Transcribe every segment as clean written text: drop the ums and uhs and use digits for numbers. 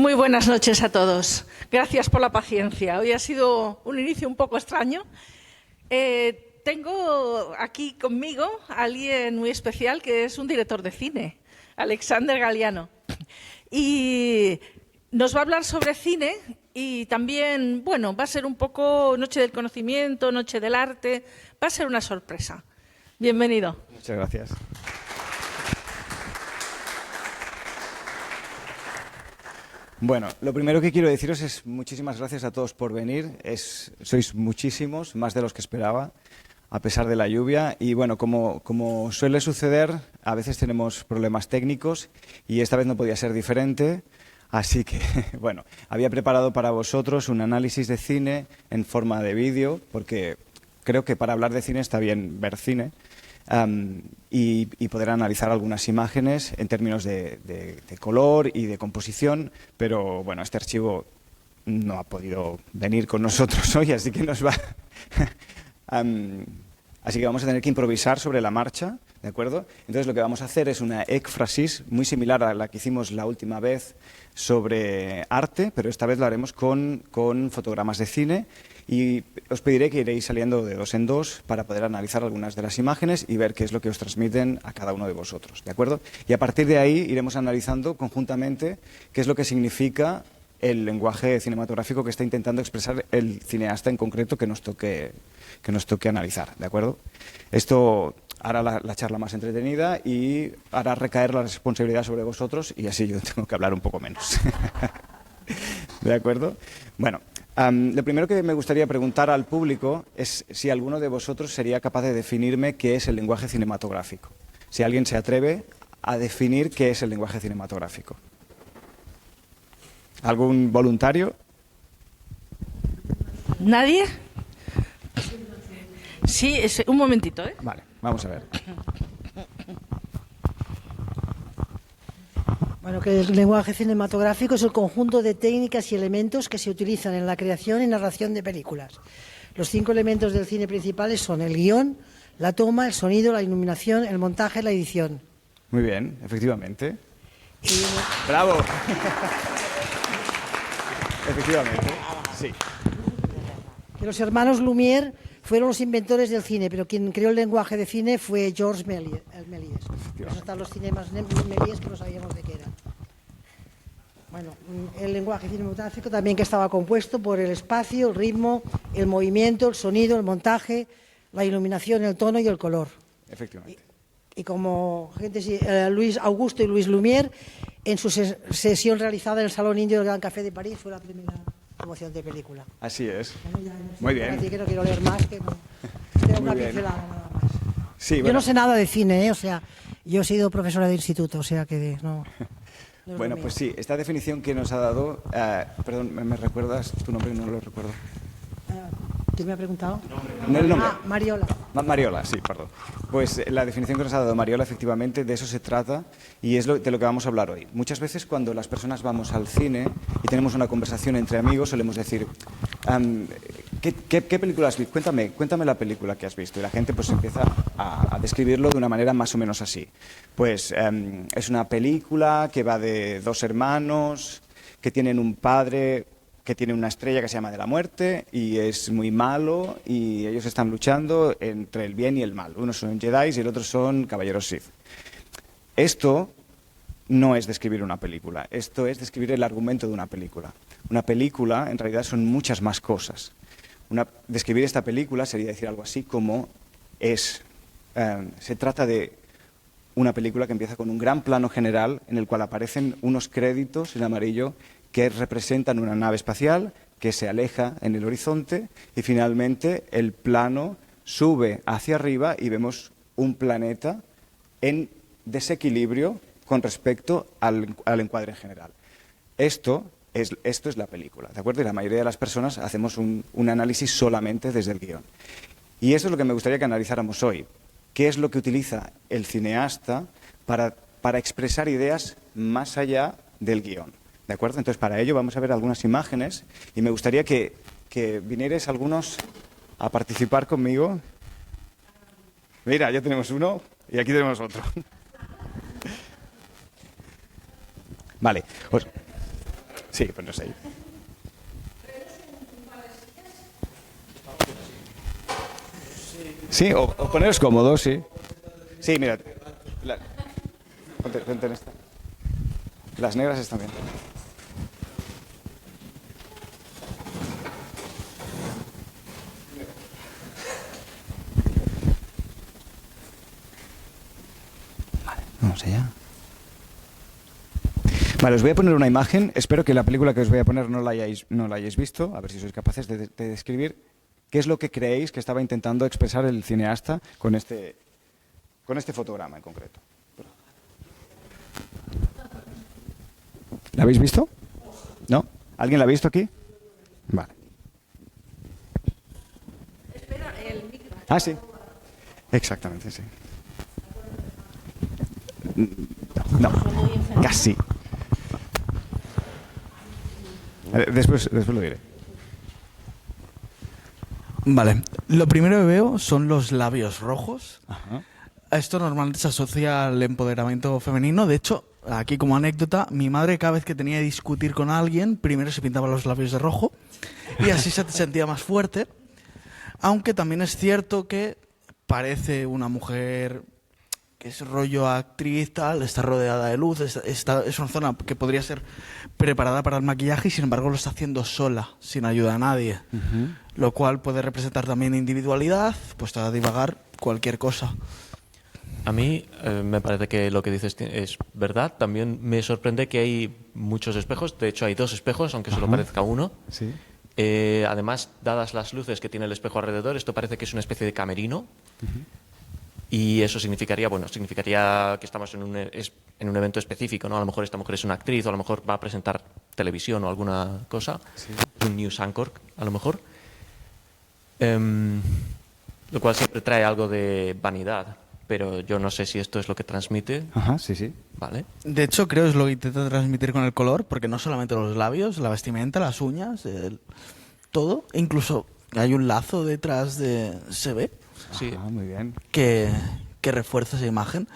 Muy buenas noches a todos. Gracias por la paciencia. Hoy ha sido un inicio un poco extraño. Tengo aquí conmigo a alguien muy especial que es un director de cine, Alexander Galiano. Y nos va a hablar sobre cine y también, bueno, va a ser un poco Noche del Conocimiento, Noche del Arte. Va a ser una sorpresa. Bienvenido. Muchas gracias. Bueno, lo primero que quiero deciros es muchísimas gracias a todos por venir. Sois muchísimos, más de los que esperaba, a pesar de la lluvia. Y bueno, como suele suceder, a veces tenemos problemas técnicos y esta vez no podía ser diferente. Así que, bueno, había preparado para vosotros un análisis de cine en forma de vídeo, porque creo que para hablar de cine está bien ver cine. Y poder analizar algunas imágenes en términos de color y de composición, pero bueno, este archivo no ha podido venir con nosotros hoy, así que nos va así que vamos a tener que improvisar sobre la marcha, ¿de acuerdo? Entonces lo que vamos a hacer es una éfrasis muy similar a la que hicimos la última vez sobre arte, pero esta vez lo haremos con fotogramas de cine. Y os pediré que iréis saliendo de dos en dos para poder analizar algunas de las imágenes y ver qué es lo que os transmiten a cada uno de vosotros, ¿de acuerdo? Y a partir de ahí iremos analizando conjuntamente qué es lo que significa el lenguaje cinematográfico que está intentando expresar el cineasta en concreto que nos toque analizar, ¿de acuerdo? Esto hará la charla más entretenida y hará recaer la responsabilidad sobre vosotros y así yo tengo que hablar un poco menos. ¿De acuerdo? Bueno. Lo primero que me gustaría preguntar al público es si alguno de vosotros sería capaz de definirme qué es el lenguaje cinematográfico. Si alguien se atreve a definir qué es el lenguaje cinematográfico. ¿Algún voluntario? ¿Nadie? Sí, un momentito, ¿eh? Vale, vamos a ver. Bueno, que el lenguaje cinematográfico es el conjunto de técnicas y elementos que se utilizan en la creación y narración de películas. Los 5 elementos del cine principales son el guión, la toma, el sonido, la iluminación, el montaje, la edición. Muy bien, efectivamente. ¡Bravo! Efectivamente, sí. Que los hermanos Lumière fueron los inventores del cine, pero quien creó el lenguaje de cine fue Georges Méliès. Por eso están los cinemas Méliès que no sabíamos de qué era. Bueno, el lenguaje cinematográfico también que estaba compuesto por el espacio, el ritmo, el movimiento, el sonido, el montaje, la iluminación, el tono y el color. Efectivamente. Y como Luis Augusto y Luis Lumière, en su sesión realizada en el Salón Indio del Gran Café de París, fue la primera promoción de película. Así es. Bueno, muy bien. Que no quiero leer más, que no. Tengo una pincelada nada más. Sí, yo bueno. no sé nada de cine, o sea, yo he sido profesora de instituto, o sea que no. Bueno, pues sí, esta definición que nos ha dado, perdón, ¿me recuerdas tu nombre? No lo recuerdo. ¿Quién me ha preguntado? No el nombre. Mariola. Mariola, sí, perdón. Pues la definición que nos ha dado Mariola, efectivamente, de eso se trata y es de lo que vamos a hablar hoy. Muchas veces cuando las personas vamos al cine y tenemos una conversación entre amigos, solemos decir, ¿qué película has visto? Cuéntame la película que has visto. Y la gente pues empieza a describirlo de una manera más o menos así. Pues es una película que va de 2 hermanos que tienen un padre que tiene una estrella que se llama de la muerte y es muy malo y ellos están luchando entre el bien y el mal. Unos son Jedi y el otro son caballeros Sith. Esto no es describir una película, esto es describir el argumento de una película. Una película en realidad son muchas más cosas. Describir esta película sería decir algo así como se trata de una película que empieza con un gran plano general en el cual aparecen unos créditos en amarillo que representan una nave espacial que se aleja en el horizonte y finalmente el plano sube hacia arriba y vemos un planeta en desequilibrio con respecto al encuadre general. Esto es la película, ¿de acuerdo? Y la mayoría de las personas hacemos un análisis solamente desde el guión. Y eso es lo que me gustaría que analizáramos hoy. ¿Qué es lo que utiliza el cineasta para expresar ideas más allá del guión? ¿De acuerdo? Entonces, para ello vamos a ver algunas imágenes y me gustaría que vinierais algunos a participar conmigo. Mira, ya tenemos uno y aquí tenemos otro. Vale. Sí, pues no sé. Sí, o poneros cómodos, sí. Sí, mira. Ponte en esta. Las negras están bien. Vale, vamos allá. Vale, os voy a poner una imagen. Espero que la película que os voy a poner no la hayáis visto. A ver si sois capaces de describir qué es lo que creéis que estaba intentando expresar el cineasta con este fotograma en concreto. ¿La habéis visto? ¿No? ¿Alguien la ha visto aquí? Vale. Espera, el micro. Ah, sí. Exactamente, sí. No, casi. Después lo diré. Vale, lo primero que veo son los labios rojos. Ajá. Esto normalmente se asocia al empoderamiento femenino. De hecho, aquí como anécdota, mi madre cada vez que tenía que discutir con alguien, primero se pintaba los labios de rojo y así se sentía más fuerte. Aunque también es cierto que parece una mujer que es rollo actriz, tal, está rodeada de luz, es una zona que podría ser preparada para el maquillaje y sin embargo lo está haciendo sola, sin ayuda a nadie. Uh-huh. Lo cual puede representar también individualidad, pues a divagar cualquier cosa. A mí me parece que lo que dices es verdad. También me sorprende que hay muchos espejos. De hecho, hay 2 espejos, aunque solo parezca uno. Sí. Además, dadas las luces que tiene el espejo alrededor, esto parece que es una especie de camerino. Uh-huh. Y eso significaría que estamos en un evento específico, ¿no? A lo mejor esta mujer es una actriz, o a lo mejor va a presentar televisión o alguna cosa. Sí. Un news anchor, a lo mejor. Lo cual siempre trae algo de vanidad. Pero yo no sé si esto es lo que transmite. Ajá, sí, sí. Vale. De hecho, creo que es lo que intenta transmitir con el color, porque no solamente los labios, la vestimenta, las uñas, todo. Incluso hay un lazo detrás de... ¿Se ve? Sí. Ah, muy bien. Que refuerza esa imagen.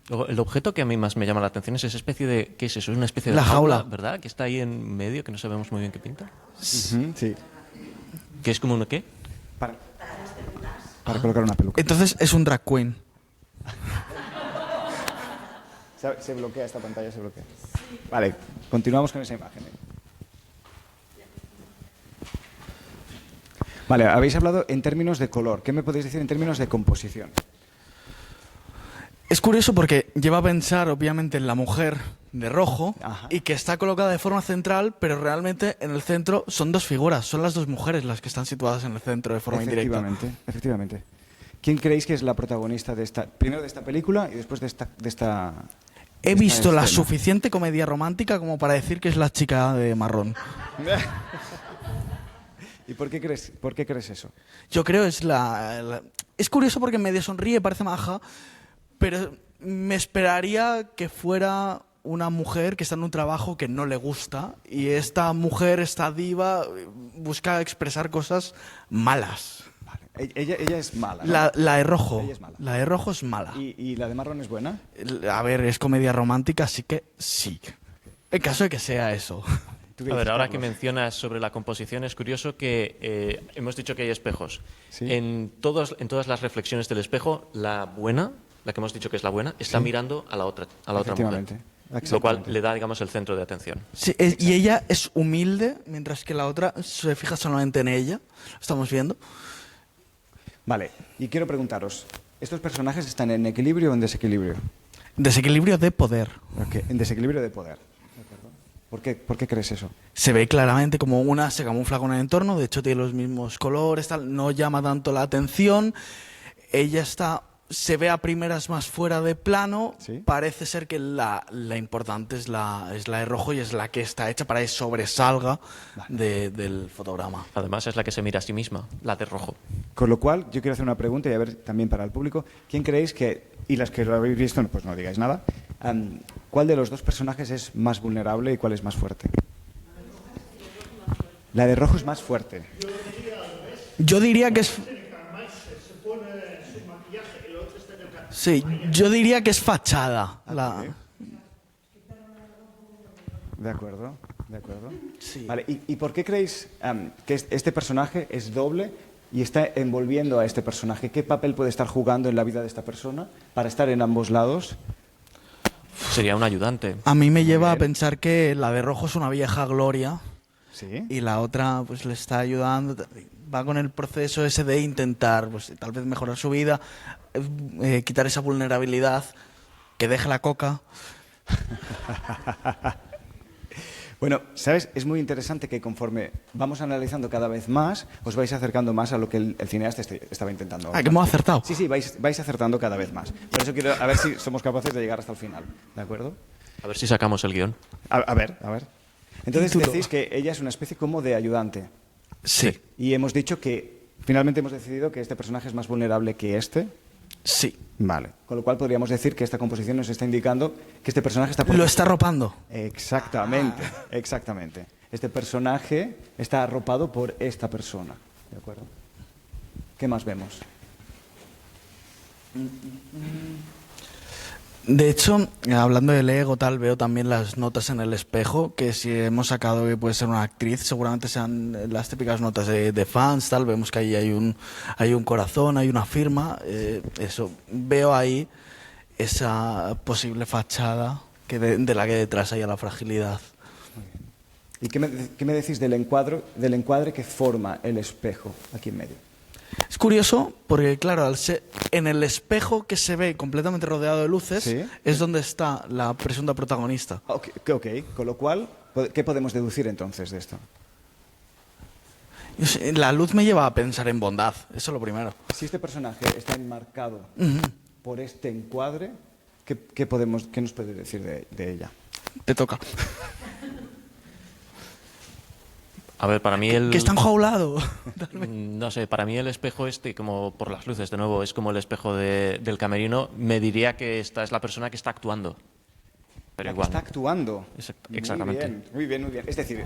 Luego, el objeto que a mí más me llama la atención es esa especie de... ¿Qué es eso? Es una especie de la jaula, ¿verdad? Que está ahí en medio, que no sabemos muy bien qué pinta. Uh-huh, sí. ¿Que es como un qué? Para colocar una peluca. Entonces es un drag queen. Se bloquea esta pantalla, se bloquea. Vale, continuamos con esa imagen. Vale, habéis hablado en términos de color. ¿Qué me podéis decir en términos de composición? Es curioso porque lleva a pensar, obviamente, en la mujer de rojo. Ajá. Y que está colocada de forma central, pero realmente en el centro son 2 figuras. Son las 2 mujeres las que están situadas en el centro de forma indirecta. Efectivamente. ¿Quién creéis que es la protagonista primero de esta película y después de esta He visto la escena? suficiente comedia romántica como para decir que es la chica de marrón. ¿Y por qué crees eso? Yo creo es es curioso porque medio sonríe, parece maja, pero me esperaría que fuera una mujer que está en un trabajo que no le gusta y esta mujer, esta diva, busca expresar cosas malas. Vale. Ella es mala, ¿no? La de rojo. Ella es mala. La de rojo es mala. ¿Y la de marrón es buena? A ver, es comedia romántica, así que sí. En caso de que sea eso. A ver, ahora que mencionas sobre la composición, es curioso que hemos dicho que hay espejos. ¿Sí? En todas las reflexiones del espejo, la buena, la que hemos dicho que es la buena, está mirando a la otra mujer. Lo cual le da, digamos, el centro de atención. Sí, y ella es humilde, mientras que la otra se fija solamente en ella. Lo estamos viendo. Vale, y quiero preguntaros, ¿estos personajes están en equilibrio o en desequilibrio? Desequilibrio de poder. Okay, en desequilibrio de poder. ¿Por qué crees eso? Se ve claramente como una se camufla con el entorno, de hecho tiene los mismos colores, tal, no llama tanto la atención. Ella se ve a primeras más fuera de plano. ¿Sí? Parece ser que la importante es la de rojo y es la que está hecha para que sobresalga del fotograma. Además, es la que se mira a sí misma, la de rojo. Con lo cual, yo quiero hacer una pregunta y a ver también para el público. ¿Quién creéis que, y las que lo habéis visto, pues no digáis nada, cuál de los 2 personajes es más vulnerable y cuál es más fuerte? La de rojo es más fuerte. Yo diría que es... Sí, yo diría que es fachada. De acuerdo, de acuerdo. Sí. Vale, ¿y por qué creéis que este personaje es doble y está envolviendo a este personaje? ¿Qué papel puede estar jugando en la vida de esta persona para estar en ambos lados? Sería un ayudante. A mí me lleva a pensar que la de rojo es una vieja gloria Sí. y la otra pues le está ayudando, va con el proceso ese de intentar pues tal vez mejorar su vida, quitar esa vulnerabilidad, que deje la coca. Bueno, ¿sabes? Es muy interesante que conforme vamos analizando cada vez más, os vais acercando más a lo que el cineasta estaba intentando. Ah, que hemos acertado. Sí, sí, vais acertando cada vez más. Por eso quiero a ver si somos capaces de llegar hasta el final. ¿De acuerdo? A ver si sacamos el guión. A ver. Entonces Título. decís que ella es una especie como de ayudante. Sí, Y hemos dicho que finalmente hemos decidido que este personaje es más vulnerable que este. sí. Vale. Con lo cual podríamos decir que esta composición nos está indicando que este personaje está... Lo está arropando. Exactamente, exactamente. Este personaje está arropado por esta persona. ¿De acuerdo? ¿Qué más vemos? De hecho, hablando del ego, tal, veo también las notas en el espejo, que si hemos sacado que puede ser una actriz, seguramente sean las típicas notas de fans, tal. Vemos que ahí hay un corazón, hay una firma. Eso, veo ahí esa posible fachada de la que detrás hay la fragilidad. ¿Y qué me decís del encuadre que forma el espejo aquí en medio? Es curioso porque, claro, en el espejo que se ve completamente rodeado de luces, Sí. es donde está la presunta protagonista. Ok, con lo cual, ¿qué podemos deducir entonces de esto? La luz me lleva a pensar en bondad, eso es lo primero. Si este personaje está enmarcado por este encuadre, ¿qué nos puede decir de ella? Te toca. A ver, para mí el... Que está enjaulado. No sé, para mí el espejo como por las luces, de nuevo, es como el espejo del camerino. Me diría que esta es la persona que está actuando. Pero La que igual. está actuando. Exactamente. Muy bien. Es decir,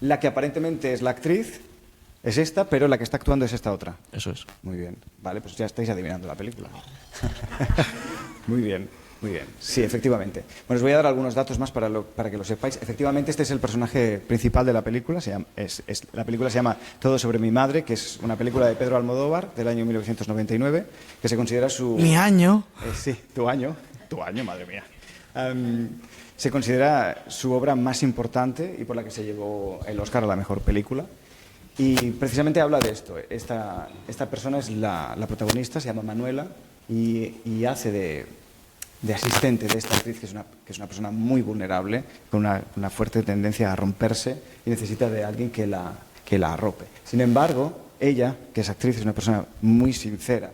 la que aparentemente es la actriz es esta, pero la que está actuando es esta otra. Eso es. Muy bien. Vale, pues ya estáis adivinando la película. Muy bien. Sí, efectivamente. Bueno, os voy a dar algunos datos más para que lo sepáis. Efectivamente, este es el personaje principal de la película. La película se llama Todo sobre mi madre, que es una película de Pedro Almodóvar del año 1999, que se considera su... Mi año. Sí, tu año, madre mía. Se considera su obra más importante y por la que se llevó el Oscar a la mejor película. Y precisamente habla de esto. Esta persona es la protagonista, se llama Manuela y hace de asistente de esta actriz, que es una persona muy vulnerable, con una fuerte tendencia a romperse y necesita de alguien que la arrope. Sin embargo, ella, que es actriz, es una persona muy sincera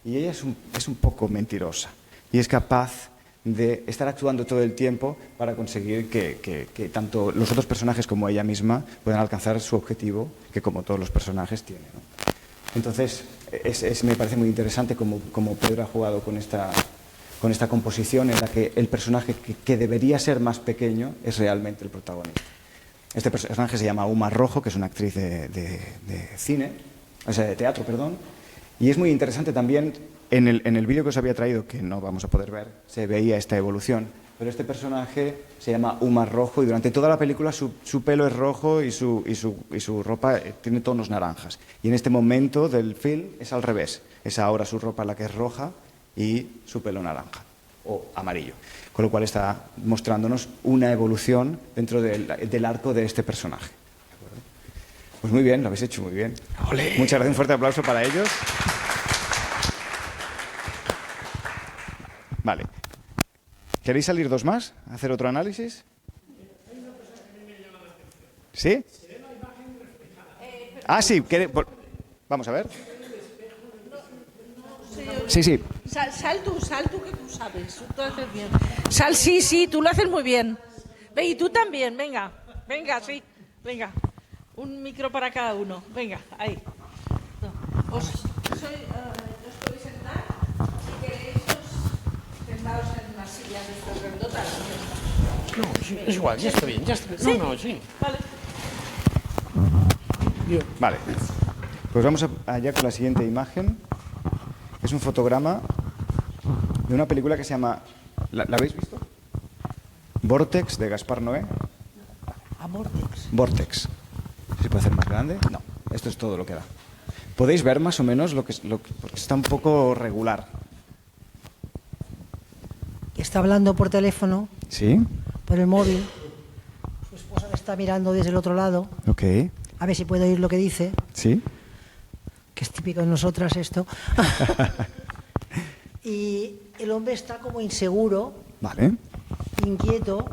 y ella es un poco mentirosa y es capaz de estar actuando todo el tiempo para conseguir que tanto los otros personajes como ella misma puedan alcanzar su objetivo, que como todos los personajes tienen, ¿no? Entonces, me parece muy interesante cómo Pedro ha jugado con esta composición en la que el personaje que debería ser más pequeño es realmente el protagonista. Este personaje se llama Uma Rojo, que es una actriz de cine, o sea, de teatro, perdón, y es muy interesante también, en el vídeo que os había traído, que no vamos a poder ver, se veía esta evolución, pero este personaje se llama Uma Rojo y durante toda la película su pelo es rojo y su ropa tiene tonos naranjas. Y en este momento del film es al revés, es ahora su ropa la que es roja y su pelo naranja o amarillo, con lo cual está mostrándonos una evolución dentro del arco de este personaje. ¿De acuerdo? Pues muy bien, lo habéis hecho muy bien. ¡Olé! Muchas gracias, un fuerte aplauso para ellos. Vale. ¿Queréis salir dos más? ¿Hacer otro análisis? ¿Sí? Ah, sí. Vamos a ver. Sí. Sal tú, que tú sabes. Tú lo haces bien. Sal, sí, tú lo haces muy bien. Ve, y tú también, venga, sí. Venga. Un micro para cada uno. Venga, ahí. Os podéis sentar. Si queréis, sentaos en una silla de estas grandotas. No, sí, es igual, ya está bien. ¿Sí? No, sí. Vale. Vale. Pues vamos allá con la siguiente imagen. Es un fotograma de una película que se llama... ¿La habéis visto? Vortex, de Gaspar Noé. A Vortex. Vortex. ¿Se puede hacer más grande? No, esto es todo lo que da. ¿Podéis ver más o menos porque está un poco regular? Está hablando por teléfono, ¿Sí? por el móvil. Su esposa le está mirando desde el otro lado. Ok. A ver si puede oír lo que dice, ¿Sí? que es típico de nosotras esto. Y el hombre está como inseguro, Vale. inquieto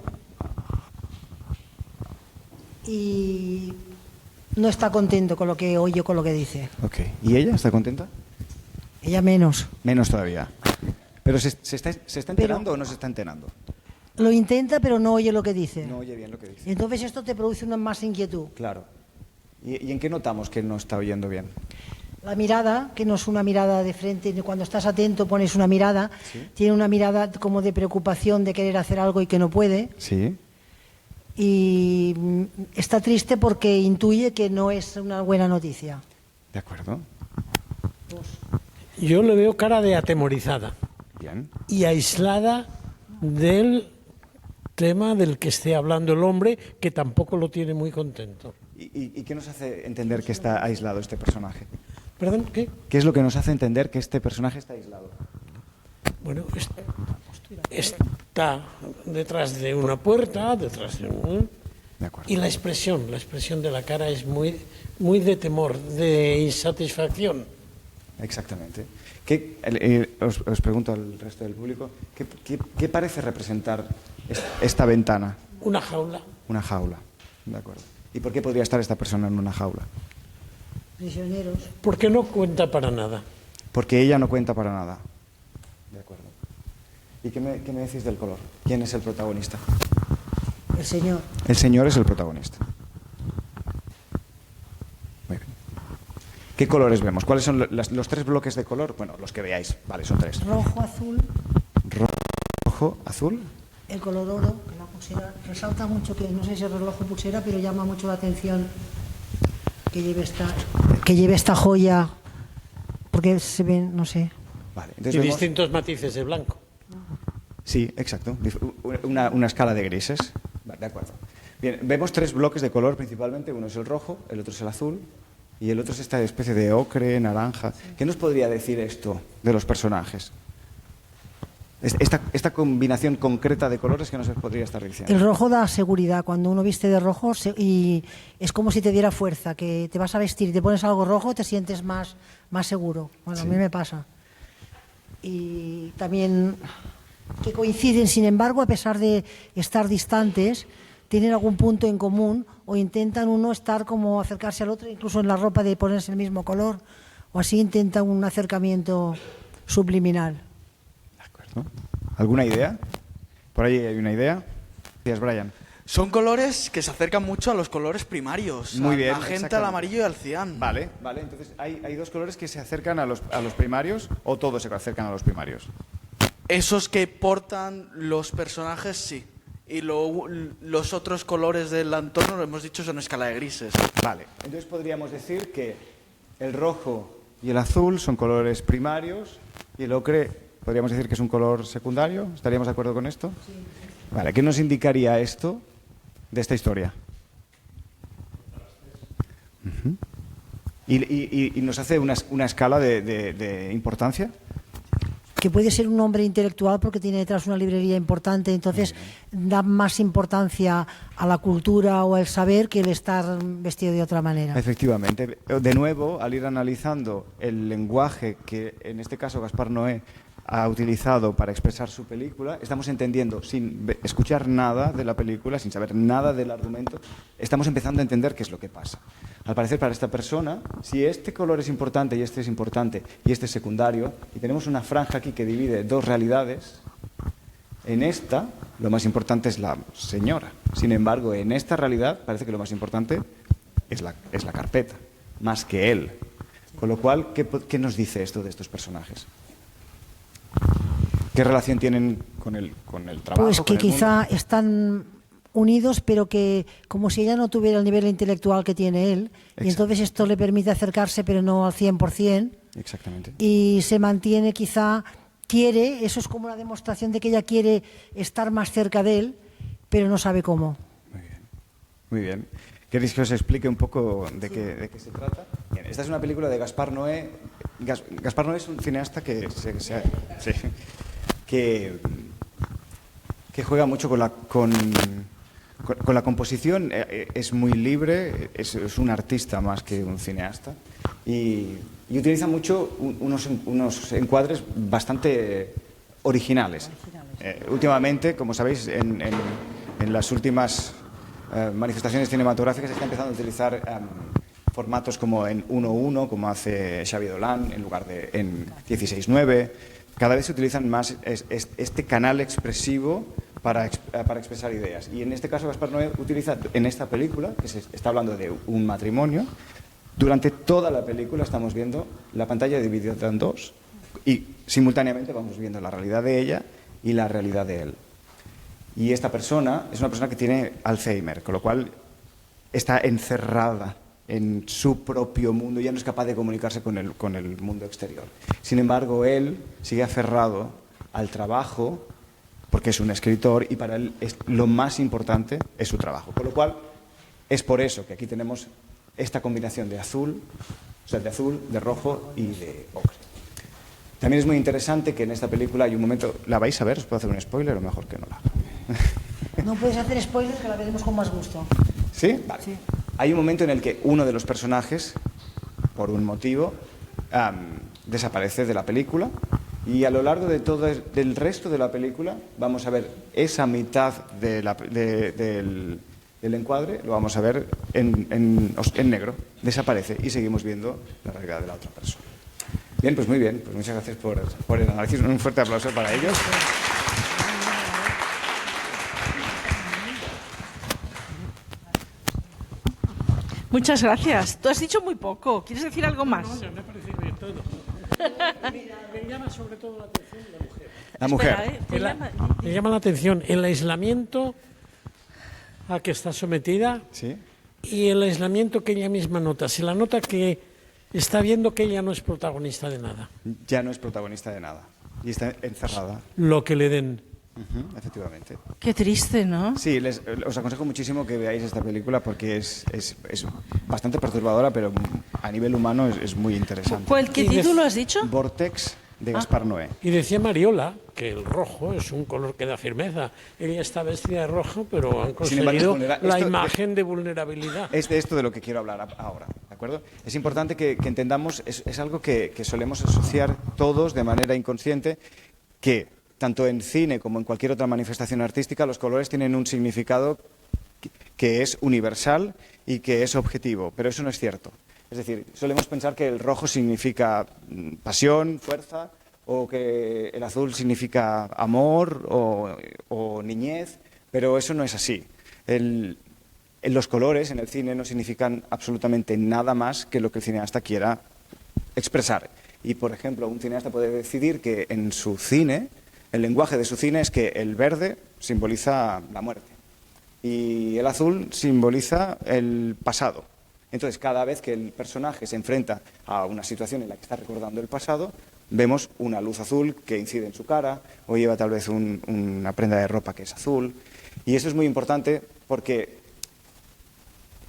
y no está contento con lo que oye, con lo que dice. Ok. ¿Y ella está contenta? Ella menos. Menos todavía. ¿Pero se está enterando o no se está enterando? Lo intenta, pero no oye lo que dice. No oye bien lo que Y dice. entonces esto te produce una más inquietud. Claro. ¿Y en qué notamos que no está oyendo bien? La mirada, que no es una mirada de frente, cuando estás atento pones una mirada, Sí. tiene una mirada como de preocupación de querer hacer algo y que no puede. Sí. Y está triste porque intuye que no es una buena noticia. De acuerdo. Yo le veo cara de atemorizada Bien. y aislada del tema del que esté hablando el hombre, que tampoco lo tiene muy contento. ¿Y qué nos hace entender que está aislado este personaje? ¿Perdón? ¿Qué? ¿Qué es lo que nos hace entender que este personaje está aislado? Bueno, está detrás de una puerta, detrás de un... De acuerdo. Y la expresión de la cara es muy, muy de temor, de insatisfacción. Exactamente. Os pregunto al resto del público, ¿qué parece representar esta ventana? Una jaula. Una jaula. De acuerdo. ¿Y por qué podría estar esta persona en una jaula? Prisioneros. Porque no cuenta para nada. Porque ella no cuenta para nada. De acuerdo. ¿Y qué me decís del color? ¿Quién es el protagonista? El Señor. El señor es el protagonista. Muy bien. ¿Qué colores vemos? ¿Cuáles son los tres bloques de color? Bueno, los que veáis. Vale, son tres. Rojo, azul, Rojo, azul. el color oro, que la pulsera resalta mucho, que no sé si es reloj o pulsera, pero llama mucho la atención que lleve esta joya, porque se ven, no sé. Vale, Y entonces vemos... distintos matices de blanco. Sí, exacto. Una escala de grises. Vale, de acuerdo. Bien, vemos tres bloques de color principalmente. Uno es el rojo, el otro es el azul y el otro es esta especie de ocre, naranja. ¿Qué nos podría decir esto de los personajes? Esta combinación concreta de colores que nos podría estar diciendo. El rojo da seguridad, cuando uno viste de rojo y es como si te diera fuerza, que te vas a vestir y te pones algo rojo, te sientes más seguro. Bueno, Sí. a mí me pasa. Y también que coinciden, sin embargo, a pesar de estar distantes, tienen algún punto en común o intentan uno estar como acercarse al otro, incluso en la ropa de ponerse el mismo color, o así intentan un acercamiento subliminal. De acuerdo. ¿Alguna idea? Por ahí hay una idea. Gracias, Brian. Son colores que se acercan mucho a los colores primarios. Muy bien, Al magenta, al exactamente. amarillo y al cian. Vale. Entonces, ¿hay dos colores que se acercan a los primarios o todos se acercan a los primarios? Esos que portan los personajes, sí. Y los otros colores del entorno, lo hemos dicho, son escala de grises. Vale. Entonces podríamos decir que el rojo y el azul son colores primarios y el ocre podríamos decir que es un color secundario. ¿Estaríamos de acuerdo con esto? Sí. Vale. ¿Qué nos indicaría esto de esta historia? Uh-huh. ¿Y nos hace una escala de importancia? Que puede ser un hombre intelectual porque tiene detrás una librería importante, entonces da más importancia a la cultura o al saber que el estar vestido de otra manera. Efectivamente. De nuevo, al ir analizando el lenguaje que en este caso Gaspar Noé ha utilizado para expresar su película, estamos entendiendo, sin escuchar nada de la película, sin saber nada del argumento, estamos empezando a entender qué es lo que pasa. Al parecer, para esta persona, si este color es importante y este es secundario, y tenemos una franja aquí que divide dos realidades, en esta lo más importante es la señora. Sin embargo, en esta realidad parece que lo más importante es la carpeta, más que él. Con lo cual, ¿qué nos dice esto de estos personajes? ¿Qué relación tienen con el trabajo? Pues que con el quizá mundo? están unidos, pero que como si ella no tuviera el nivel intelectual que tiene él, Exacto. y entonces esto le permite acercarse, pero no al 100%, Exactamente. y se mantiene quizá, quiere, eso es como una demostración de que ella quiere estar más cerca de él, pero no sabe cómo. Muy bien. Muy bien. ¿Queréis que os explique un poco de qué se trata? Bien, esta es una película de Gaspar Noé. Gaspar Noé es un cineasta que juega mucho con la composición. Es muy libre, es un artista más que un cineasta. Y utiliza mucho unos encuadres bastante originales. Últimamente, como sabéis, en las últimas manifestaciones cinematográficas se está empezando a utilizar formatos como en 1:1, como hace Xavi Dolan, en lugar de en 16:9. Cada vez se utilizan más este canal expresivo para expresar ideas. Y en este caso Gaspar Noé utiliza en esta película, que se está hablando de un matrimonio, durante toda la película estamos viendo la pantalla dividida en dos y simultáneamente vamos viendo la realidad de ella y la realidad de él. Y esta persona es una persona que tiene Alzheimer, con lo cual está encerrada en su propio mundo, ya no es capaz de comunicarse con el mundo exterior. Sin embargo, él sigue aferrado al trabajo, porque es un escritor y para él lo más importante es su trabajo. Con lo cual, es por eso que aquí tenemos esta combinación de azul, de rojo y de ocre. También es muy interesante que en esta película hay un momento... ¿La vais a ver? ¿Os puedo hacer un spoiler o mejor que no la haga? No puedes hacer spoilers, que la veremos con más gusto. ¿Sí? Vale. Sí. Hay un momento en el que uno de los personajes, por un motivo, desaparece de la película y a lo largo de todo del resto de la película vamos a ver esa mitad del encuadre, lo vamos a ver en negro. Desaparece y seguimos viendo la realidad de la otra persona. Bien, pues muy bien. Pues muchas gracias por el análisis. Un fuerte aplauso para ellos. Muchas gracias. Tú has dicho muy poco. ¿Quieres decir algo más? No, ya me ha parecido bien todo. Me llama sobre todo la atención la mujer. La mujer. Espera, Me llama la atención el aislamiento a que está sometida, ¿Sí? y el aislamiento que ella misma nota. Se la nota que está viendo que ella no es protagonista de nada. Ya no es protagonista de nada y está encerrada. Lo que le den. Efectivamente. Qué triste, ¿no? Sí, os aconsejo muchísimo que veáis esta película porque es bastante perturbadora, pero a nivel humano es muy interesante. ¿Qué título has dicho? Vortex, de Gaspar Noé. Y decía Mariola que el rojo es un color que da firmeza. Ella está vestida de rojo, pero han conseguido la imagen de vulnerabilidad. Es de esto de lo que quiero hablar ahora, ¿de acuerdo? Es importante que entendamos, es algo que solemos asociar todos de manera inconsciente, que tanto en cine como en cualquier otra manifestación artística, los colores tienen un significado que es universal y que es objetivo, pero eso no es cierto. Es decir, solemos pensar que el rojo significa pasión, fuerza, o que el azul significa amor o niñez, pero eso no es así. Los colores en el cine no significan absolutamente nada más que lo que el cineasta quiera expresar. Y, por ejemplo, un cineasta puede decidir que en su cine, el lenguaje de su cine es que el verde simboliza la muerte y el azul simboliza el pasado. Entonces, cada vez que el personaje se enfrenta a una situación en la que está recordando el pasado, vemos una luz azul que incide en su cara o lleva tal vez una prenda de ropa que es azul. Y eso es muy importante porque,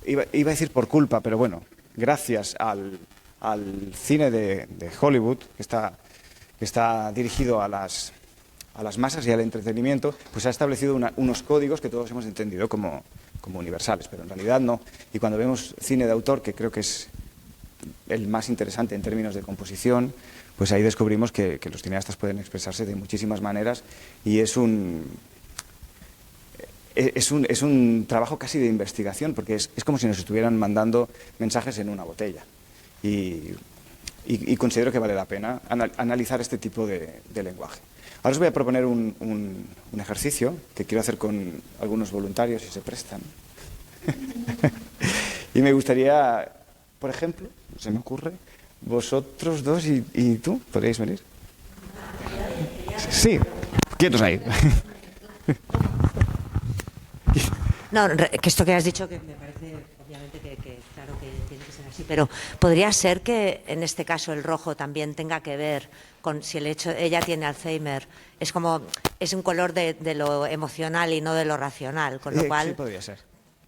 iba a decir por culpa, pero bueno, gracias al cine de Hollywood, que está dirigido a las masas y al entretenimiento, pues ha establecido unos códigos que todos hemos entendido como universales, pero en realidad no. Y cuando vemos cine de autor, que creo que es el más interesante en términos de composición, pues ahí descubrimos que los cineastas pueden expresarse de muchísimas maneras y es un trabajo casi de investigación, porque es como si nos estuvieran mandando mensajes en una botella. Y considero que vale la pena analizar este tipo de lenguaje. Ahora os voy a proponer un ejercicio que quiero hacer con algunos voluntarios, si se prestan. Y me gustaría, por ejemplo, se me ocurre, vosotros dos y tú, ¿podríais venir? Sí, quietos ahí. No, que esto que has dicho, que me parece, obviamente, que claro que tiene que ser así, pero podría ser que en este caso el rojo también tenga que ver con si ella tiene Alzheimer, es un color de lo emocional y no de lo racional, con lo cual... Sí, podría ser.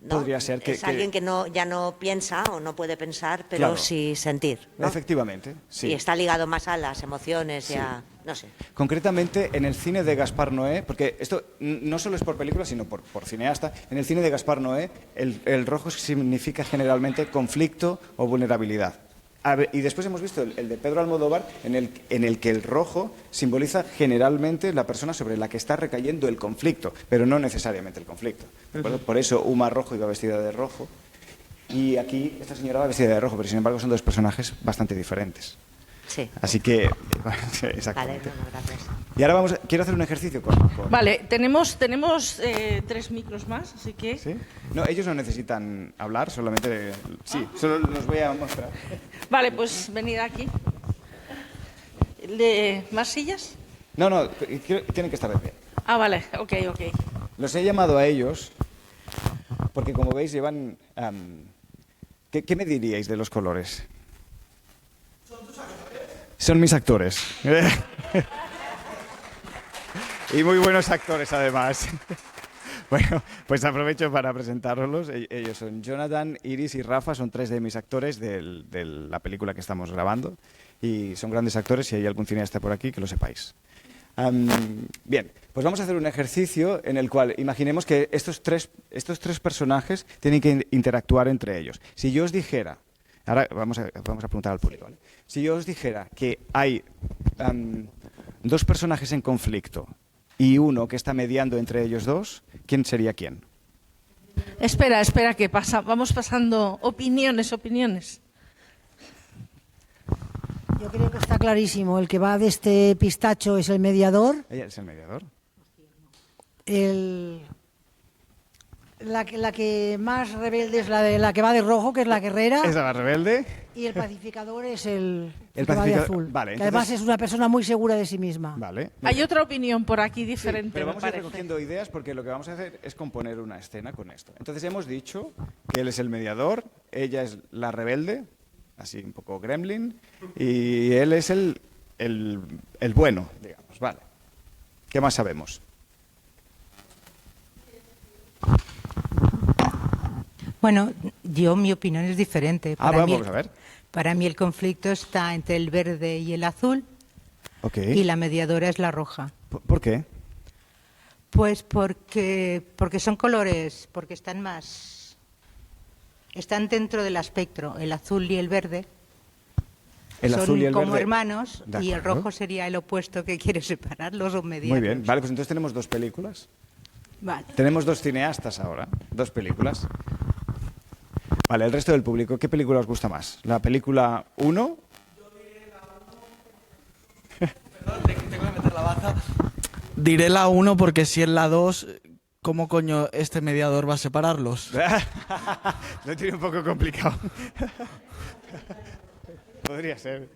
¿no? Podría ser que... Es alguien que ya no piensa o no puede pensar, pero Claro. sí sentir, ¿no? Efectivamente, sí. Y está ligado más a las emociones y Sí. a... no sé. Concretamente, en el cine de Gaspar Noé, porque esto no solo es por película, sino por cineasta, en el cine de Gaspar Noé, el rojo significa generalmente conflicto o vulnerabilidad. Y después hemos visto el de Pedro Almodóvar, en el que el rojo simboliza generalmente la persona sobre la que está recayendo el conflicto, pero no necesariamente el conflicto. ¿De acuerdo? Por eso Uma Rojo iba vestida de rojo, y aquí esta señora va vestida de rojo, pero sin embargo son dos personajes bastante diferentes. Sí. Así que, Vale, exactamente. bueno, gracias. Y ahora quiero hacer un ejercicio con... Vale, tenemos 3 micros más, así que... ¿Sí? No, ellos no necesitan hablar, solamente... Sí, solo los voy a mostrar. Vale, pues venid aquí. ¿Más sillas? No, tienen que estar de pie. Ah, vale, ok. Los he llamado a ellos porque, como veis, llevan... ¿Qué me diríais de los colores? Son mis actores. Y muy buenos actores, además. Bueno, pues aprovecho para presentároslos. Ellos son Jonathan, Iris y Rafa, son 3 de mis actores de la película que estamos grabando. Y son grandes actores, si hay algún cineasta por aquí, que lo sepáis. Bien, pues vamos a hacer un ejercicio en el cual imaginemos que estos tres personajes tienen que interactuar entre ellos. Si yo os dijera... Ahora vamos a preguntar al público, ¿vale? Si yo os dijera que hay 2 personajes en conflicto y uno que está mediando entre ellos dos, ¿quién sería quién? Espera, que vamos pasando opiniones. Yo creo que está clarísimo. El que va de este pistacho es el mediador. Ella es el mediador. La que más rebelde es la que va de rojo, que es la guerrera. Es la rebelde. Y el pacificador es el El que va de pacificador, azul. vale, que además entonces- es una persona muy segura de sí misma. Vale. Hay otra opinión por aquí Sí, diferente, pero me vamos a ir parece. recogiendo ideas porque lo que vamos a hacer es componer una escena con esto. Entonces hemos dicho que él es el mediador, ella es la rebelde, así un poco gremlin, y él es el bueno, digamos. Vale. ¿Qué más sabemos? Bueno, mi opinión es diferente. Vamos a ver. Para mí el conflicto está entre el verde y el azul Ok. y la mediadora es la roja. ¿Por qué? Pues porque son colores, porque están dentro del espectro. El azul y el verde El son azul y el como verde. hermanos De y el acuerdo. rojo sería el opuesto que quiere separarlos o mediarlos. Muy bien. Vale, pues entonces tenemos 2 películas. Vale. Tenemos 2 cineastas ahora, 2 películas. Vale, el resto del público, ¿qué película os gusta más? ¿La película 1? Tengo que meter la baza. Diré la 1 porque si es la 2, ¿cómo coño este mediador va a separarlos? Lo tiene un poco complicado. Podría ser.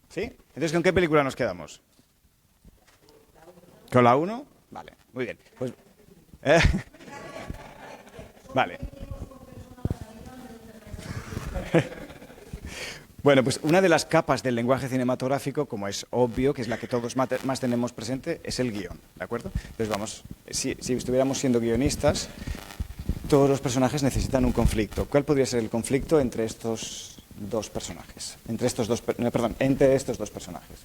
¿Sí? Entonces, ¿con qué película nos quedamos? ¿Con la 1? Vale, muy bien. Pues, vale. Bueno, pues una de las capas del lenguaje cinematográfico, como es obvio, que es la que todos más tenemos presente, es el guión, ¿de acuerdo? Entonces vamos, si estuviéramos siendo guionistas, todos los personajes necesitan un conflicto. ¿Cuál podría ser el conflicto entre estos 2 personajes? Entre estos dos personajes.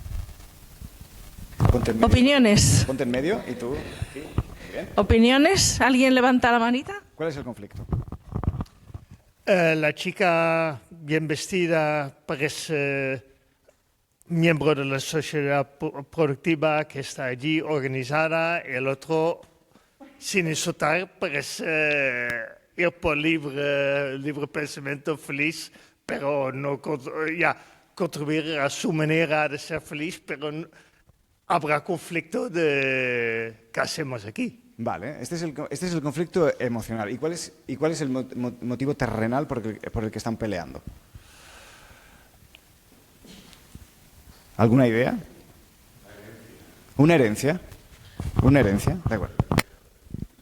Ponte en medio. Opiniones. Ponte en medio y tú aquí. Muy bien. ¿Opiniones? ¿Alguien levanta la manita? ¿Cuál es el conflicto? La chica bien vestida parece miembro de la sociedad productiva que está allí organizada, el otro, sin insultar, parece ir por libre pensamiento feliz, pero no contribuir a su manera de ser feliz, pero habrá conflicto de qué hacemos aquí. Vale, este es el conflicto emocional. ¿Y cuál es el motivo terrenal por el que están peleando? ¿Alguna idea? ¿Una herencia? ¿Una herencia? De acuerdo.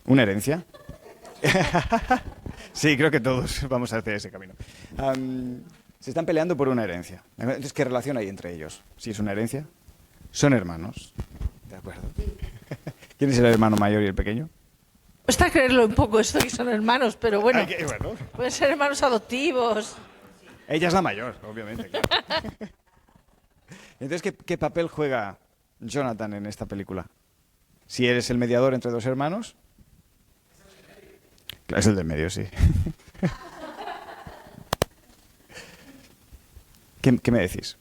¿Una herencia? Sí, creo que todos vamos a hacer ese camino. Se están peleando por una herencia. Entonces, ¿qué relación hay entre ellos? Si es una herencia, son hermanos. ¿De acuerdo? ¿Quién es el hermano mayor y el pequeño? Cuesta creerlo un poco esto que son hermanos, pero bueno, Bueno. pueden ser hermanos adoptivos. Ella es la mayor, obviamente, claro. Entonces, ¿qué papel juega Jonathan en esta película? Si eres el mediador entre dos hermanos... Claro, es el del medio, sí. ¿Qué me decís?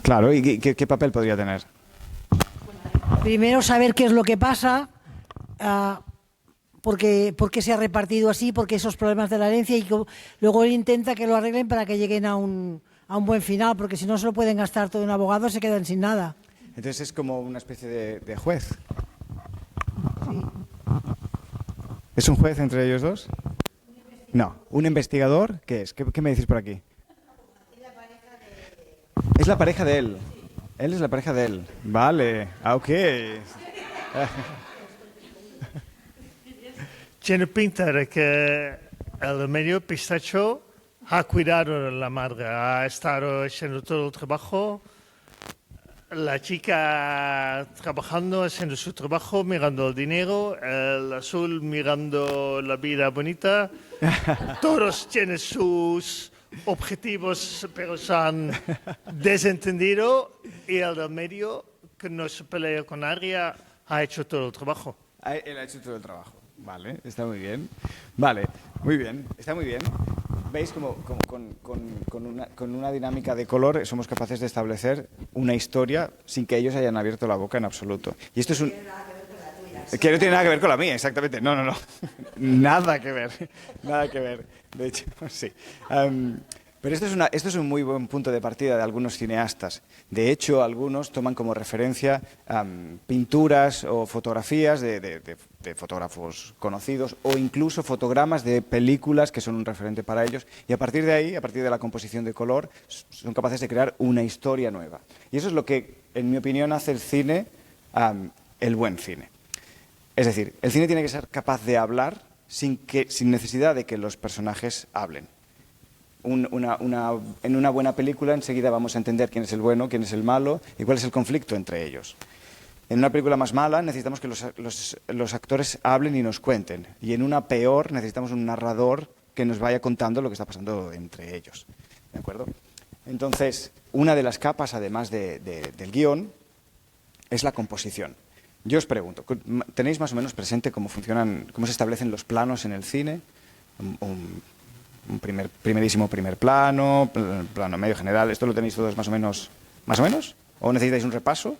Claro, ¿y qué papel podría tener? Primero saber qué es lo que pasa, por qué se ha repartido así, por qué esos problemas de la herencia, y luego él intenta que lo arreglen para que lleguen a un buen final, porque si no se lo pueden gastar todo en abogados, se quedan sin nada. Entonces es como una especie de juez. Sí. ¿Es un juez entre ellos dos? No. ¿Un investigador? ¿Qué es? ¿Qué me decís por aquí? Es la pareja de él. Él es la pareja de él. Vale. Ok. Tiene pinta de que el medio pistacho ha cuidado de la madre, ha estado haciendo todo el trabajo. La chica trabajando, haciendo su trabajo, mirando el dinero, el azul mirando la vida bonita. Todos tienen sus objetivos, pero se han desentendido, y el del medio, que no se pelea con nadie, ha hecho todo el trabajo. Él ha hecho todo el trabajo. Vale, está muy bien. Vale, muy bien, está muy bien. ¿Veis cómo con una dinámica de color somos capaces de establecer una historia sin que ellos hayan abierto la boca en absoluto? Y esto es un... Que no tiene nada que ver con la mía, exactamente. No. Nada que ver. Nada que ver. De hecho, sí. Pero esto es un muy buen punto de partida de algunos cineastas. De hecho, algunos toman como referencia pinturas o fotografías de fotógrafos conocidos, o incluso fotogramas de películas que son un referente para ellos, y a partir de ahí, a partir de la composición de color, son capaces de crear una historia nueva. Y eso es lo que, en mi opinión, hace el cine el buen cine. Es decir, el cine tiene que ser capaz de hablar sin necesidad de que los personajes hablen. En una buena película enseguida vamos a entender quién es el bueno, quién es el malo y cuál es el conflicto entre ellos. En una película más mala necesitamos que los actores hablen y nos cuenten. Y en una peor necesitamos un narrador que nos vaya contando lo que está pasando entre ellos. ¿De acuerdo? Entonces, una de las capas, además del guión, es la composición. Yo os pregunto, ¿tenéis más o menos presente cómo se establecen los planos en el cine? Un primerísimo primer plano, plano medio general, ¿esto lo tenéis todos más o menos? ¿Más o menos? ¿O necesitáis un repaso?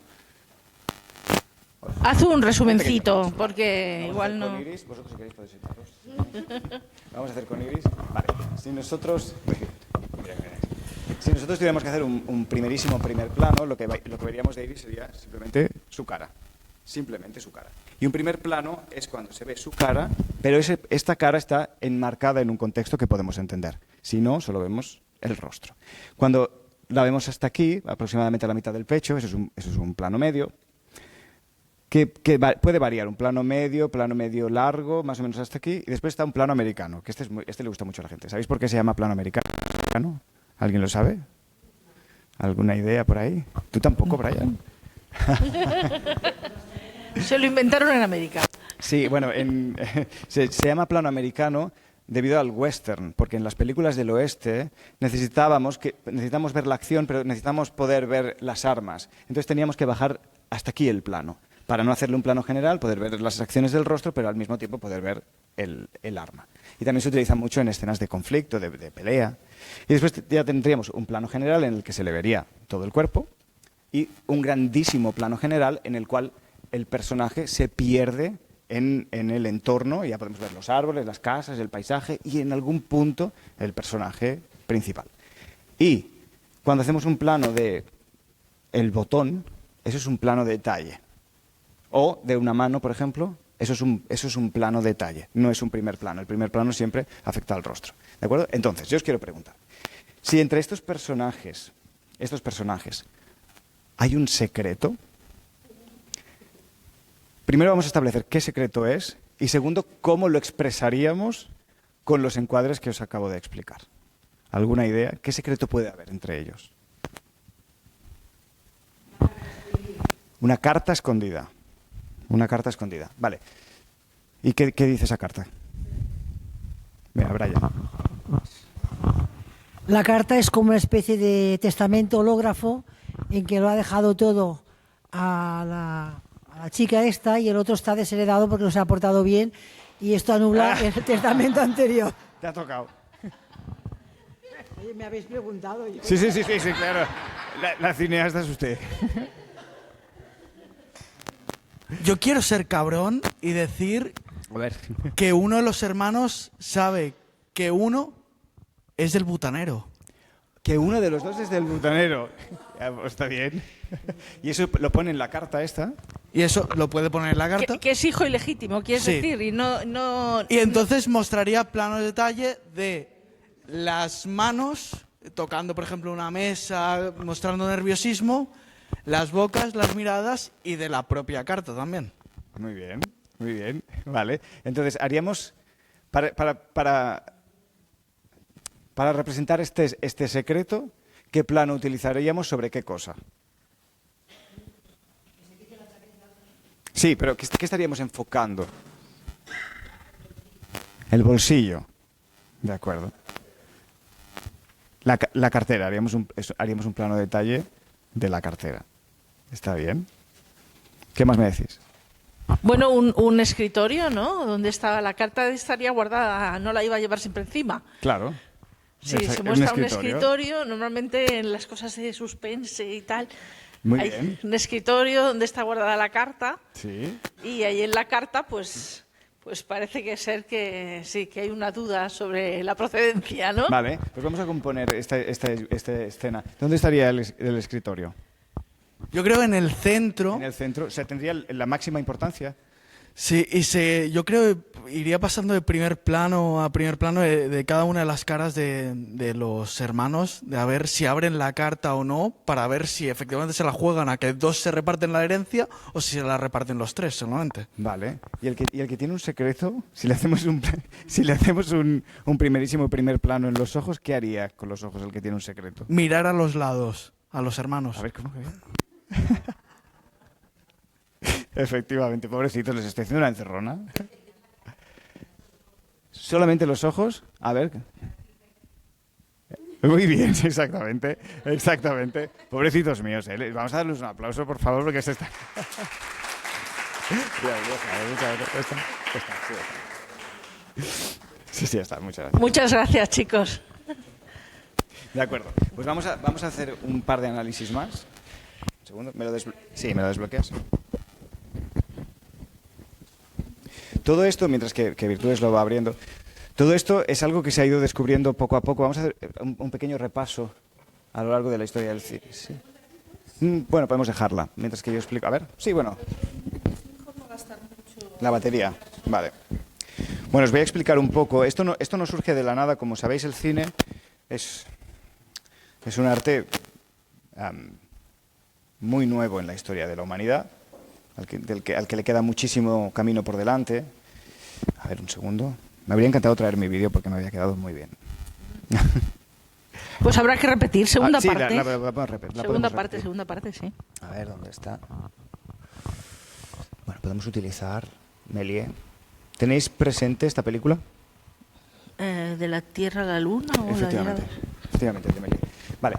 Haz un resumencito, porque igual no... Con Iris, vosotros si queréis podéis sentaros. Vamos a hacer con Iris. Vale, si nosotros tuviéramos que hacer un primerísimo primer plano, lo que veríamos de Iris sería simplemente su cara. Simplemente su cara. Y un primer plano es cuando se ve su cara, pero esta cara está enmarcada en un contexto que podemos entender. Si no, solo vemos el rostro. Cuando la vemos hasta aquí, aproximadamente a la mitad del pecho, eso es un plano medio, que puede variar, un plano medio largo, más o menos hasta aquí, y después está un plano americano, que este le gusta mucho a la gente. ¿Sabéis por qué se llama plano americano? ¿Alguien lo sabe? ¿Alguna idea por ahí? ¿Tú tampoco, Brian? Se lo inventaron en América. Sí, bueno, se llama plano americano debido al western, porque en las películas del oeste necesitamos ver la acción, pero necesitamos poder ver las armas. Entonces teníamos que bajar hasta aquí el plano, para no hacerle un plano general, poder ver las acciones del rostro, pero al mismo tiempo poder ver el arma. Y también se utiliza mucho en escenas de conflicto, de pelea. Y después ya tendríamos un plano general en el que se le vería todo el cuerpo y un grandísimo plano general en el cual el personaje se pierde en el entorno, y ya podemos ver los árboles, las casas, el paisaje y en algún punto el personaje principal. Y cuando hacemos un plano de el botón, eso es un plano de detalle. O de una mano, por ejemplo, eso es un plano de detalle, no es un primer plano. El primer plano siempre afecta al rostro. ¿De acuerdo? Entonces, yo os quiero preguntar, si entre estos personajes hay un secreto, primero vamos a establecer qué secreto es y segundo, cómo lo expresaríamos con los encuadres que os acabo de explicar. ¿Alguna idea? ¿Qué secreto puede haber entre ellos? Una carta escondida. Una carta escondida. Vale. ¿Y qué dice esa carta? Mira, Brian. La carta es como una especie de testamento hológrafo en que lo ha dejado todo a la chica esta y el otro está desheredado porque no se ha portado bien y esto anula el testamento anterior. Te ha tocado. Oye, me habéis preguntado. Sí, claro. La cineasta es usted. Yo quiero ser cabrón y decir A ver. que uno de los hermanos sabe que uno es del butanero. Que uno de los dos es del butanero. Ya, pues, está bien. Y eso lo pone en la carta esta. Y eso lo puede poner en la carta. Que es hijo ilegítimo, quieres Sí. decir, y no... Y entonces mostraría plano de detalle de las manos tocando, por ejemplo, una mesa, mostrando nerviosismo, las bocas, las miradas y de la propia carta también. Muy bien, muy bien. Vale. Entonces, haríamos... Para representar este secreto, ¿qué plano utilizaríamos sobre qué cosa? Sí, pero ¿qué estaríamos enfocando? El bolsillo. De acuerdo. La cartera. Haríamos un plano de detalle de la cartera. ¿Está bien? ¿Qué más me decís? Bueno, un escritorio, ¿no? Donde estaba la carta estaría guardada, no la iba a llevar siempre encima. Claro. Sí, se muestra un escritorio, normalmente en las cosas de suspense y tal. Muy hay bien. un escritorio donde está guardada la carta Sí. y ahí en la carta, pues parece que ser que sí, que hay una duda sobre la procedencia, ¿no? Vale, pues vamos a componer esta escena. ¿Dónde estaría el escritorio? Yo creo en el centro. En el centro. O sea, tendría la máxima importancia. Sí, yo creo que iría pasando de primer plano a primer plano de cada una de las caras de los hermanos, de a ver si abren la carta o no, para ver si efectivamente se la juegan a que dos se reparten la herencia o si se la reparten los tres solamente. Vale. ¿Y el que tiene un secreto, si le hacemos un primerísimo primer plano en los ojos, ¿qué haría con los ojos el que tiene un secreto? Mirar a los lados, a los hermanos. A ver, ¿cómo que? Efectivamente, pobrecitos, les estoy haciendo una encerrona. Solamente los ojos, a ver. Muy bien, exactamente, exactamente. Pobrecitos míos, ¿eh? Vamos a darles un aplauso, por favor, porque se está... Sí, ya está, muchas gracias. Muchas gracias, chicos. De acuerdo, pues vamos a hacer un par de análisis más. Un segundo, sí, me lo desbloqueas. Todo esto, mientras que Virtudes lo va abriendo, todo esto es algo que se ha ido descubriendo poco a poco. Vamos a hacer un pequeño repaso a lo largo de la historia del cine. ¿Sí? Bueno, podemos dejarla, mientras que yo explico. A ver, sí, bueno. La batería, vale. Bueno, os voy a explicar un poco. Esto no surge de la nada. Como sabéis, el cine es un arte muy nuevo en la historia de la humanidad, al que le queda muchísimo camino por delante. A ver, un segundo. Me habría encantado traer mi vídeo porque me había quedado muy bien. Pues habrá que repetir, segunda sí, parte. la podemos repetir. Segunda parte, sí. A ver, ¿dónde está? Bueno, podemos utilizar Méliès. ¿Tenéis presente esta película? ¿De la Tierra a la Luna? O Efectivamente, efectivamente, de Méliès. Vale,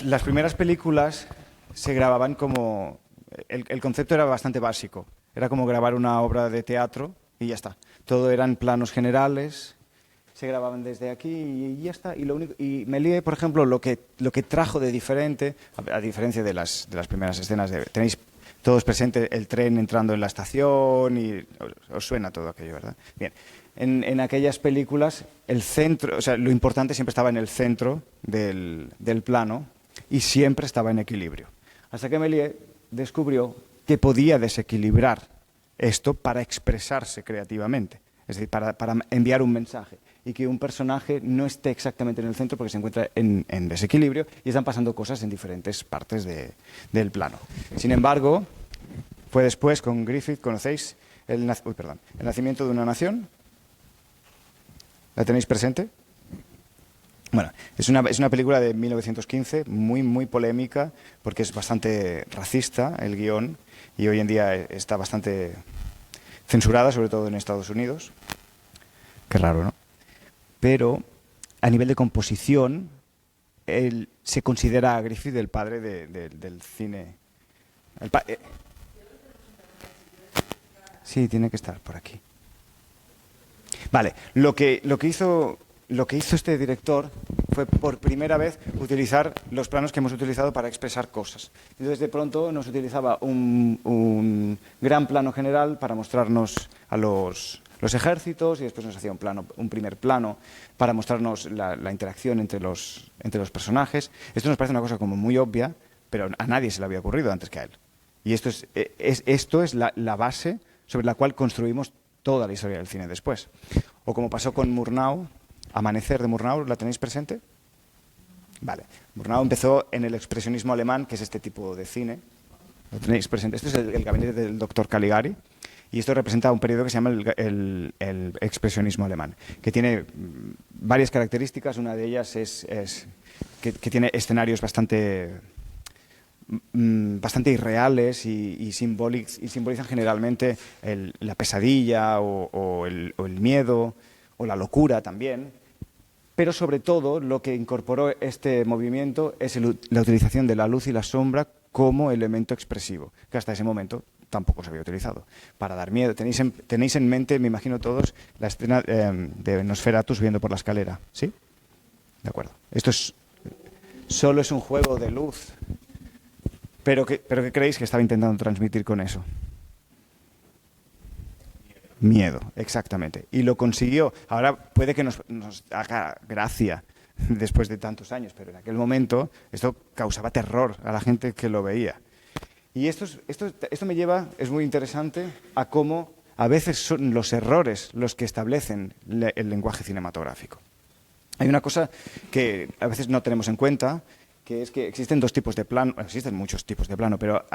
las primeras películas se grababan como... El concepto era bastante básico. Era como grabar una obra de teatro y ya está. Todo eran planos generales, se grababan desde aquí y ya está. Y Méliès, por ejemplo, lo que trajo de diferente, a diferencia de las primeras escenas, tenéis todos presente el tren entrando en la estación y os suena todo aquello, ¿verdad? Bien. En aquellas películas, el centro, o sea, lo importante siempre estaba en el centro del plano y siempre estaba en equilibrio. Hasta que Méliès descubrió que podía desequilibrar esto para expresarse creativamente, es decir, para enviar un mensaje y que un personaje no esté exactamente en el centro porque se encuentra en desequilibrio y están pasando cosas en diferentes partes del plano. Sin embargo, fue después con Griffith, ¿conocéis el nacimiento de una nación? ¿La tenéis presente? Bueno, es una película de 1915, muy polémica, porque es bastante racista el guión, y hoy en día está bastante censurada, sobre todo en Estados Unidos. Qué raro, ¿no? Pero a nivel de composición, él se considera a Griffith el padre del cine. Sí, tiene que estar por aquí. Vale, lo que hizo este director fue por primera vez utilizar los planos que hemos utilizado para expresar cosas. Entonces, de pronto nos utilizaba un gran plano general para mostrarnos a los ejércitos, y después nos hacía un primer plano para mostrarnos la interacción entre los personajes. Esto nos parece una cosa como muy obvia, pero a nadie se le había ocurrido antes que a él. Y esto es la base sobre la cual construimos toda la historia del cine después. O como pasó con Murnau, Amanecer de Murnau, ¿la tenéis presente? Vale. Murnau empezó en el expresionismo alemán, que es este tipo de cine. ¿Lo tenéis presente? Este es el gabinete del doctor Caligari, y esto representa un periodo que se llama el expresionismo alemán, que tiene varias características. Una de ellas es que tiene escenarios bastante irreales y simbolizan generalmente la pesadilla o el miedo o la locura también. Pero sobre todo lo que incorporó este movimiento es la utilización de la luz y la sombra como elemento expresivo, que hasta ese momento tampoco se había utilizado, para dar miedo. Tenéis en mente, me imagino todos, la escena de Nosferatu subiendo por la escalera, ¿sí? De acuerdo. Esto solo es un juego de luz. ¿Pero qué creéis que estaba intentando transmitir con eso? Miedo, exactamente. Y lo consiguió. Ahora puede que nos haga gracia después de tantos años, pero en aquel momento esto causaba terror a la gente que lo veía. Y esto me lleva, es muy interesante, a cómo a veces son los errores los que establecen el lenguaje cinematográfico. Hay una cosa que a veces no tenemos en cuenta, que es que existen dos tipos de plano, existen muchos tipos de plano, pero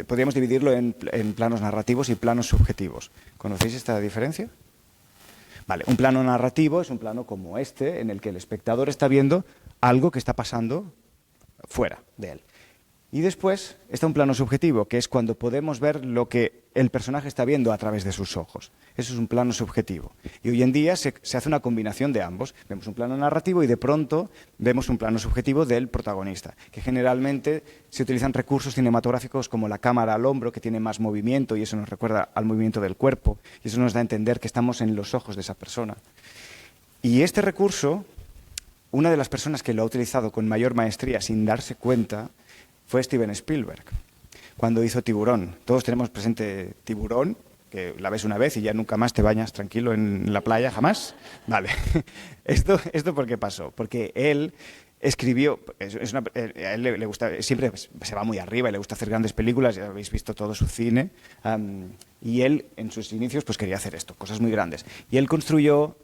podríamos dividirlo en planos narrativos y planos subjetivos. ¿Conocéis esta diferencia? Vale, un plano narrativo es un plano como este, en el que el espectador está viendo algo que está pasando fuera de él. Y después está un plano subjetivo, que es cuando podemos ver lo que el personaje está viendo a través de sus ojos. Eso es un plano subjetivo. Y hoy en día se hace una combinación de ambos. Vemos un plano narrativo y de pronto vemos un plano subjetivo del protagonista, que generalmente se utilizan recursos cinematográficos como la cámara al hombro, que tiene más movimiento, y eso nos recuerda al movimiento del cuerpo, y eso nos da a entender que estamos en los ojos de esa persona. Y este recurso, una de las personas que lo ha utilizado con mayor maestría sin darse cuenta, fue Steven Spielberg, cuando hizo Tiburón. Todos tenemos presente Tiburón, que la ves una vez y ya nunca más te bañas tranquilo en la playa, jamás. Vale. ¿Esto por qué pasó? Porque él escribió, a él le gusta, siempre se va muy arriba y le gusta hacer grandes películas, ya habéis visto todo su cine, y él en sus inicios pues quería hacer esto, cosas muy grandes. Y él construyó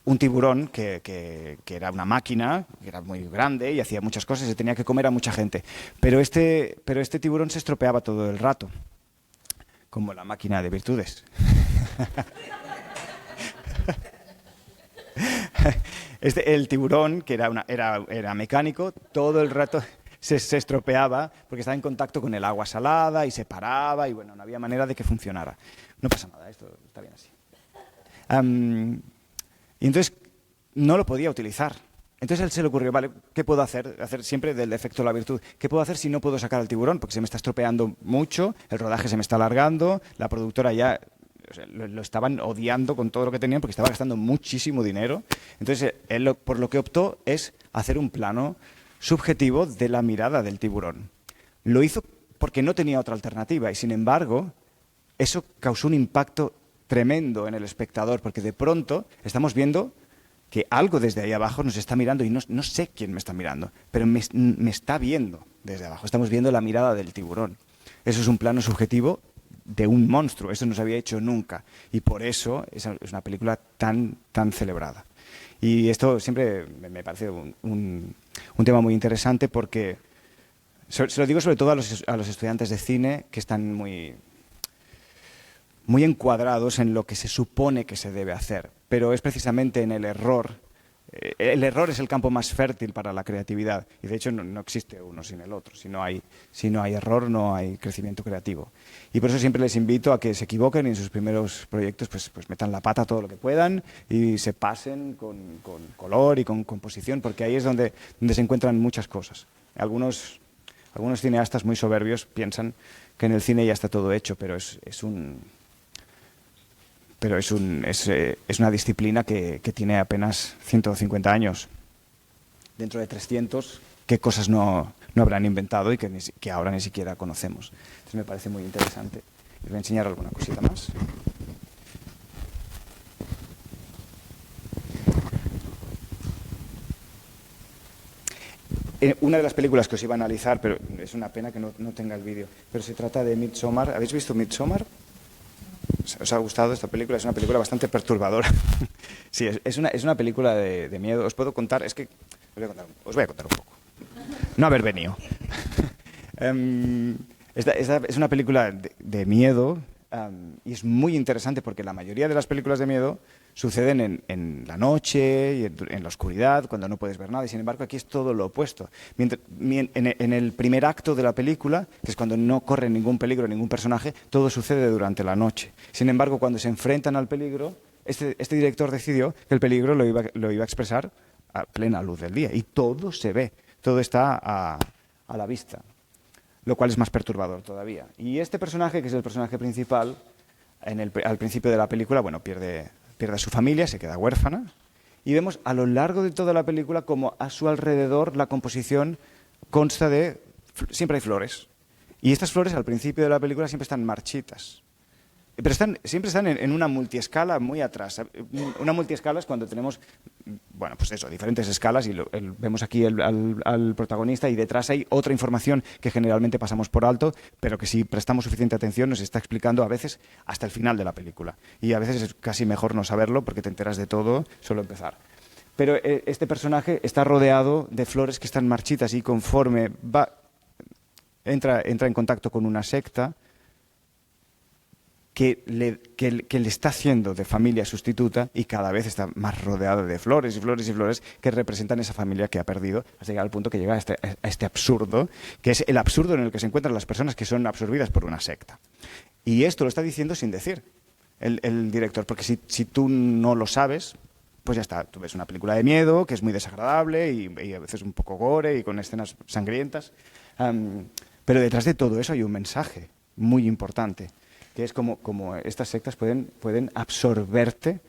un tiburón que era una máquina, que era muy grande y hacía muchas cosas y tenía que comer a mucha gente. Pero este tiburón se estropeaba todo el rato, como la máquina de virtudes. El tiburón, que era mecánico, todo el rato se estropeaba porque estaba en contacto con el agua salada y se paraba y bueno, no había manera de que funcionara. No pasa nada, esto está bien así. Y entonces no lo podía utilizar. Entonces a él se le ocurrió, vale, ¿qué puedo hacer? Hacer siempre del defecto la virtud. ¿Qué puedo hacer si no puedo sacar al tiburón? Porque se me está estropeando mucho, el rodaje se me está alargando, la productora ya lo estaban odiando con todo lo que tenían porque estaba gastando muchísimo dinero. Entonces él por lo que optó es hacer un plano subjetivo de la mirada del tiburón. Lo hizo porque no tenía otra alternativa y sin embargo eso causó un impacto tremendo en el espectador, porque de pronto estamos viendo que algo desde ahí abajo nos está mirando y no sé quién me está mirando, pero me está viendo desde abajo. Estamos viendo la mirada del tiburón. Eso es un plano subjetivo de un monstruo. Eso no se había hecho nunca y por eso es una película tan celebrada. Y esto siempre me parece un tema muy interesante porque se lo digo sobre todo a los estudiantes de cine que están muy encuadrados en lo que se supone que se debe hacer, pero es precisamente en el error el error es el campo más fértil para la creatividad. Y de hecho no existe uno sin el otro. Si no hay error, no hay crecimiento creativo. Y por eso siempre les invito a que se equivoquen y en sus primeros proyectos pues metan la pata todo lo que puedan y se pasen con color y con composición, porque ahí es donde se encuentran muchas cosas. Algunos cineastas muy soberbios piensan que en el cine ya está todo hecho, pero es una disciplina que tiene apenas 150 años. Dentro de 300, ¿qué cosas no habrán inventado y que ahora ni siquiera conocemos? Entonces me parece muy interesante. Les voy a enseñar alguna cosita más. Una de las películas que os iba a analizar, pero es una pena que no tenga el vídeo, pero se trata de Midsommar. ¿Habéis visto Midsommar? ¿Os ha gustado esta película? Es una película bastante perturbadora. Sí, es una película de miedo. Os puedo contar, os voy a contar un poco. No haber venido. Esta es una película de miedo y es muy interesante porque la mayoría de las películas de miedo suceden en la noche y en la oscuridad, cuando no puedes ver nada, y sin embargo aquí es todo lo opuesto. En el primer acto de la película, que es cuando no corre ningún peligro, ningún personaje, todo sucede durante la noche. Sin embargo, cuando se enfrentan al peligro, este director decidió que el peligro lo iba a expresar a plena luz del día, y todo se ve, todo está a la vista, lo cual es más perturbador todavía. Y este personaje, que es el personaje principal, al principio de la película, bueno, pierde a su familia, se queda huérfana, y vemos a lo largo de toda la película como a su alrededor la composición consta de... siempre hay flores, y estas flores al principio de la película siempre están marchitas, pero siempre están en una multiescala muy atrás. Una multiescala es cuando tenemos, bueno, pues eso, diferentes escalas, y vemos aquí al protagonista, y detrás hay otra información que generalmente pasamos por alto, pero que si prestamos suficiente atención nos está explicando a veces hasta el final de la película. Y a veces es casi mejor no saberlo porque te enteras de todo solo empezar. Pero este personaje está rodeado de flores que están marchitas, y conforme entra en contacto con una secta que le está haciendo de familia sustituta, y cada vez está más rodeada de flores y flores y flores que representan esa familia que ha perdido, hasta llegar al punto que llega a este absurdo, que es el absurdo en el que se encuentran las personas que son absorbidas por una secta. Y esto lo está diciendo sin decir el director, porque si tú no lo sabes, pues ya está, tú ves una película de miedo que es muy desagradable y a veces un poco gore y con escenas sangrientas, pero detrás de todo eso hay un mensaje muy importante, que es como estas sectas pueden absorberte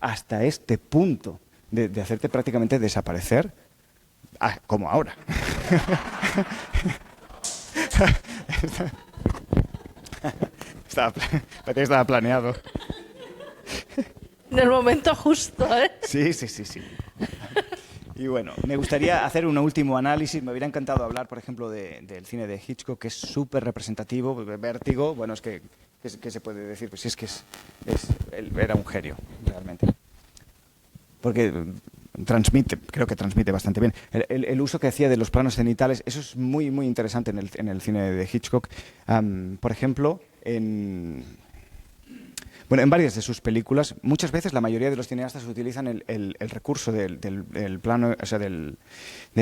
hasta este punto de hacerte prácticamente desaparecer, como ahora. Parece que estaba planeado. En el momento justo, ¿eh? Sí. Y bueno, me gustaría hacer un último análisis. Me hubiera encantado hablar, por ejemplo, del cine de Hitchcock, que es súper representativo. Vértigo, bueno, es que ¿qué se puede decir? Pues sí, es que él era un genio, realmente. Porque creo que transmite bastante bien. El uso que hacía de los planos cenitales, eso es muy, muy interesante en el cine de Hitchcock. Por ejemplo, en varias de sus películas, muchas veces la mayoría de los cineastas utilizan el recurso del plano, o sea, de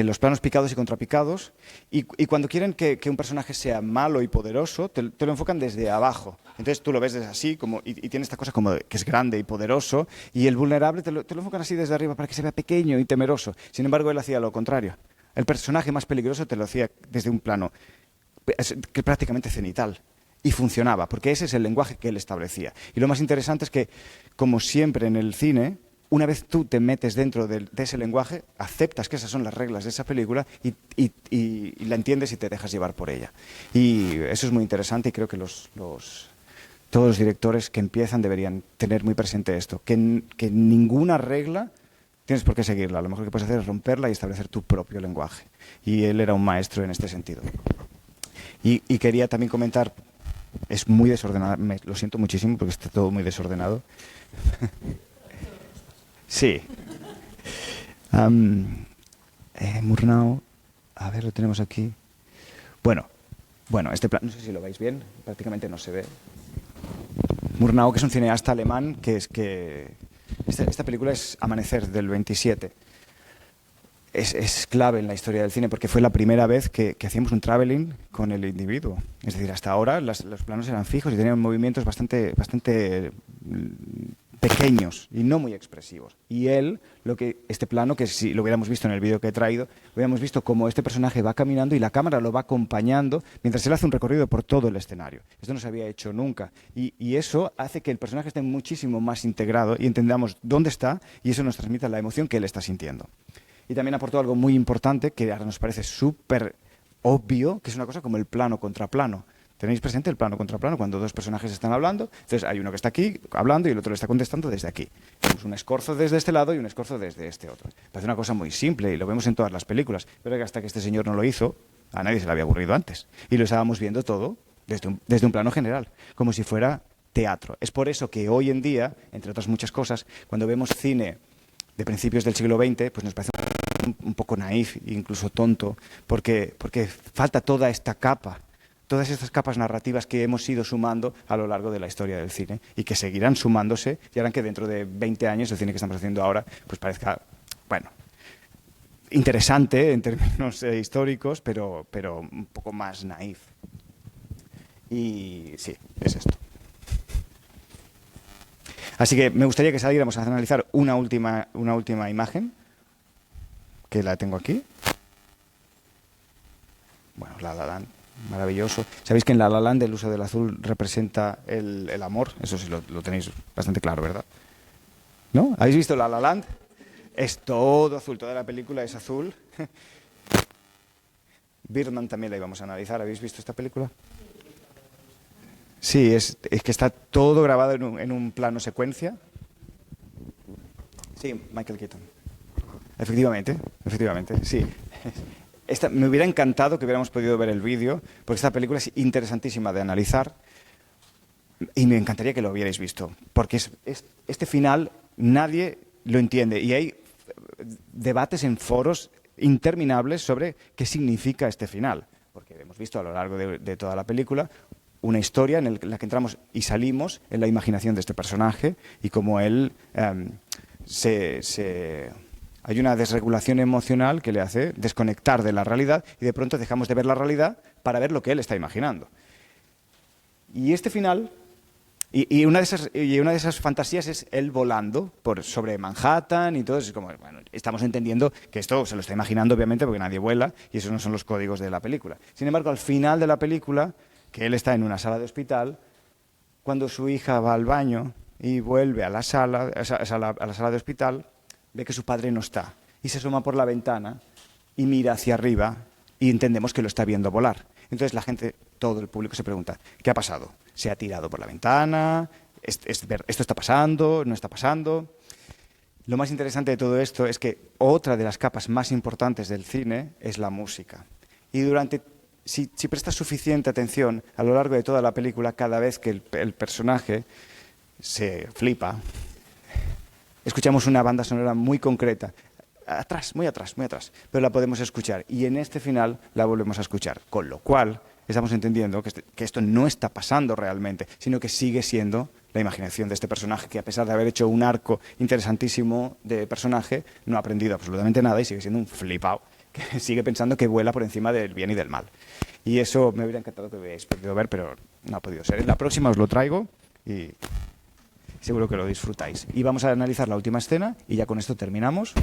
los planos picados y contrapicados, y cuando quieren que un personaje sea malo y poderoso, te lo enfocan desde abajo. Entonces tú lo ves desde así, y tiene esta cosa como que es grande y poderoso, y el vulnerable te lo enfocan así desde arriba para que se vea pequeño y temeroso. Sin embargo, él hacía lo contrario. El personaje más peligroso te lo hacía desde un plano que prácticamente cenital. Y funcionaba, porque ese es el lenguaje que él establecía. Y lo más interesante es que, como siempre en el cine, una vez tú te metes dentro de ese lenguaje, aceptas que esas son las reglas de esa película y la entiendes y te dejas llevar por ella. Y eso es muy interesante, y creo que todos los directores que empiezan deberían tener muy presente esto, que ninguna regla tienes por qué seguirla. Lo mejor que puedes hacer es romperla y establecer tu propio lenguaje. Y él era un maestro en este sentido. Y quería también comentar... Es muy desordenado, lo siento muchísimo porque está todo muy desordenado. Sí. Murnau, a ver, lo tenemos aquí. Bueno, este plan, no sé si lo veis bien, prácticamente no se ve. Murnau, que es un cineasta alemán, esta película es Amanecer, del 27. es clave en la historia del cine porque fue la primera vez que hacíamos un traveling con el individuo. Es decir, hasta ahora los planos eran fijos y tenían movimientos bastante pequeños y no muy expresivos. Y este plano, que si lo hubiéramos visto en el vídeo que he traído, hubiéramos visto cómo este personaje va caminando y la cámara lo va acompañando mientras él hace un recorrido por todo el escenario. Esto no se había hecho nunca. Y eso hace que el personaje esté muchísimo más integrado y entendamos dónde está y eso nos transmite la emoción que él está sintiendo. Y también aportó algo muy importante que ahora nos parece súper obvio, que es una cosa como el plano contra plano. ¿Tenéis presente el plano contra plano? Cuando dos personajes están hablando, entonces hay uno que está aquí hablando y el otro le está contestando desde aquí. Tenemos un escorzo desde este lado y un escorzo desde este otro. Parece una cosa muy simple y lo vemos en todas las películas, pero que hasta que este señor no lo hizo, a nadie se le había ocurrido antes. Y lo estábamos viendo todo desde un plano general, como si fuera teatro. Es por eso que hoy en día, entre otras muchas cosas, cuando vemos cine de principios del siglo XX, pues nos parece un poco naif e incluso tonto, porque falta toda esta capa. Todas estas capas narrativas que hemos ido sumando a lo largo de la historia del cine y que seguirán sumándose y harán que dentro de 20 años el cine que estamos haciendo ahora pues parezca, bueno, interesante en términos históricos, pero un poco más naif. Y sí, es esto. Así que me gustaría que saliéramos a analizar una última imagen, que la tengo aquí. Bueno, La La Land. Maravilloso. Sabéis que en La La Land el uso del azul representa el amor. Eso sí lo tenéis bastante claro, ¿verdad? ¿No? ¿Habéis visto La La Land? Es todo azul, toda la película es azul. Birdman también la íbamos a analizar. ¿Habéis visto esta película? Sí, es que está todo grabado en un plano secuencia. Sí, Michael Keaton. Efectivamente, sí. Me hubiera encantado que hubiéramos podido ver el vídeo, porque esta película es interesantísima de analizar y me encantaría que lo hubierais visto, porque este final nadie lo entiende y hay debates en foros interminables sobre qué significa este final, porque hemos visto a lo largo de toda la película una historia en la que entramos y salimos en la imaginación de este personaje y cómo él hay una desregulación emocional que le hace desconectar de la realidad y de pronto dejamos de ver la realidad para ver lo que él está imaginando. Y este final, y una de esas fantasías es él volando sobre Manhattan y todo eso. Es como, bueno, estamos entendiendo que esto se lo está imaginando obviamente porque nadie vuela y esos no son los códigos de la película. Sin embargo, al final de la película, que él está en una sala de hospital, cuando su hija va al baño y vuelve a la sala de hospital, ve que su padre no está y se asoma por la ventana y mira hacia arriba y entendemos que lo está viendo volar. Entonces la gente, todo el público se pregunta, ¿qué ha pasado? ¿Se ha tirado por la ventana? ¿Esto está pasando? ¿No está pasando? Lo más interesante de todo esto es que otra de las capas más importantes del cine es la música. Y si prestas suficiente atención a lo largo de toda la película, cada vez que el personaje se flipa, escuchamos una banda sonora muy concreta, muy atrás, pero la podemos escuchar. Y en este final la volvemos a escuchar, con lo cual estamos entendiendo que esto no está pasando realmente, sino que sigue siendo la imaginación de este personaje, que a pesar de haber hecho un arco interesantísimo de personaje, no ha aprendido absolutamente nada y sigue siendo un flipao, que sigue pensando que vuela por encima del bien y del mal. Y eso me hubiera encantado que hubierais podido ver, pero no ha podido ser. En la próxima os lo traigo y seguro que lo disfrutáis. Y vamos a analizar la última escena y ya con esto terminamos.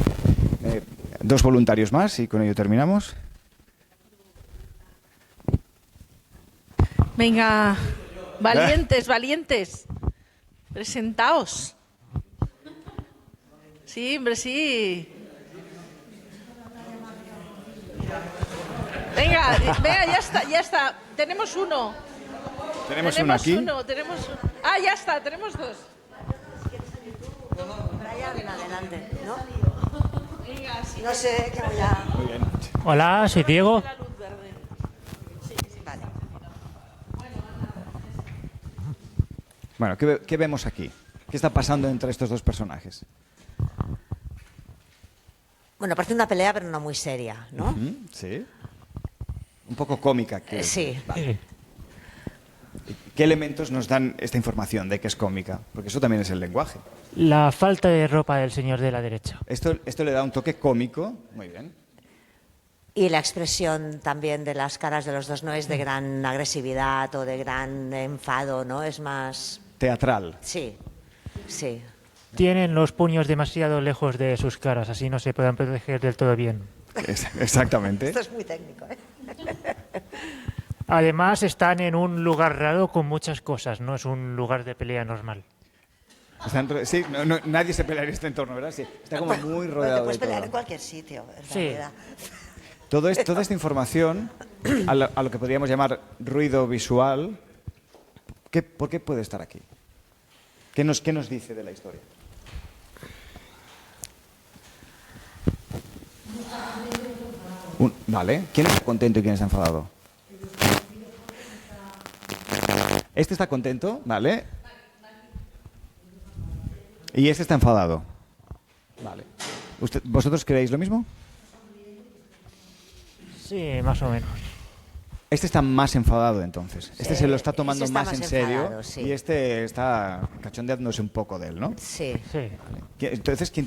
2 voluntarios más y con ello terminamos. Venga, valientes, presentaos. Sí, hombre, sí. Venga, ya está. Tenemos uno. Tenemos uno aquí. Ah, ya está, tenemos 2. Brian, adelante, ¿no? Venga, sí. No sé, que voy a... Muy bien. Hola, soy Diego. La luz verde. Vale. Bueno, ¿qué vemos aquí? ¿Qué está pasando entre estos dos personajes? Bueno, parece una pelea, pero no muy seria, ¿no? Sí. Un poco cómica. Sí. Vale. ¿Qué elementos nos dan esta información de que es cómica? Porque eso también es el lenguaje. La falta de ropa del señor de la derecha. Esto le da un toque cómico. Muy bien. Y la expresión también de las caras de los dos no es de gran agresividad o de gran enfado, ¿no? Es más... Teatral. Sí, sí. Tienen los puños demasiado lejos de sus caras, así no se pueden proteger del todo bien. Exactamente. Esto es muy técnico, ¿eh? Además, están en un lugar raro con muchas cosas, no es un lugar de pelea normal. Sí, nadie se pelearía en este entorno, ¿verdad? Sí, está como muy rodeado Te puedes de pelear todo. en cualquier sitio, en Sí. realidad. Toda esta información, a lo que podríamos llamar ruido visual, ¿por qué puede estar aquí? ¿Qué nos dice de la historia? Vale. ¿Quién está contento y quién está enfadado? Este está contento, ¿vale? Y este está enfadado. Vale. ¿Vosotros creéis lo mismo? Sí, más o menos. Este está más enfadado entonces. Este se lo está tomando Este está más en más serio enfadado, sí. y este está cachondeándose un poco de él, ¿no? Sí. Sí. Entonces, ¿quién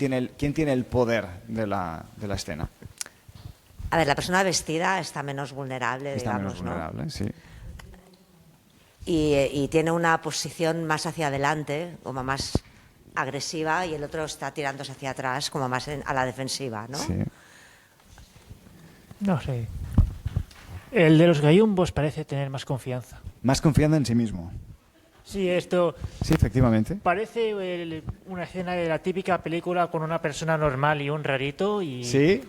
tiene el poder de la escena? A ver, la persona vestida está menos vulnerable, Está digamos, menos vulnerable, ¿no? sí. Y tiene una posición más hacia adelante, como más agresiva, y el otro está tirándose hacia atrás, como más a la defensiva, ¿no? Sí. No sé. El de los gallumbos parece tener más confianza. Más confianza en sí mismo. Sí, esto Sí, efectivamente. parece una escena de la típica película con una persona normal y un rarito y... ¿Sí?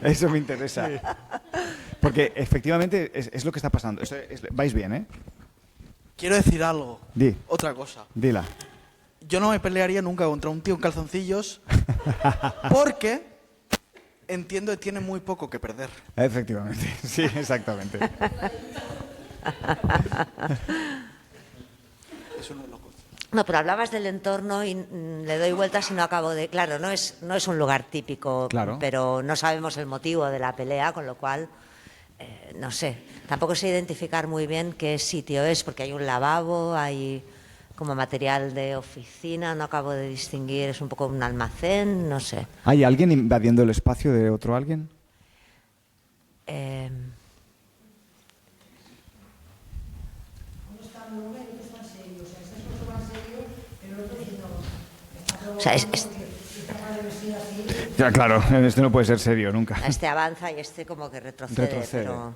Eso me interesa. Porque efectivamente es lo que está pasando. Vais bien, ¿eh? Quiero decir algo. Di. Otra cosa. Dila. Yo no me pelearía nunca contra un tío en calzoncillos porque entiendo que tiene muy poco que perder. Efectivamente. Sí, exactamente. Es uno de los cosas. No, pero hablabas del entorno y le doy vueltas y no acabo de... Claro, no es un lugar típico, Claro. pero no sabemos el motivo de la pelea, con lo cual, no sé. Tampoco sé identificar muy bien qué sitio es, porque hay un lavabo, hay como material de oficina, no acabo de distinguir, es un poco un almacén, no sé. ¿Hay alguien invadiendo el espacio de otro alguien? Eh, o sea, Ya, claro. Esto no puede ser serio nunca. este avanza y este como que retrocede. Retrocede. Pero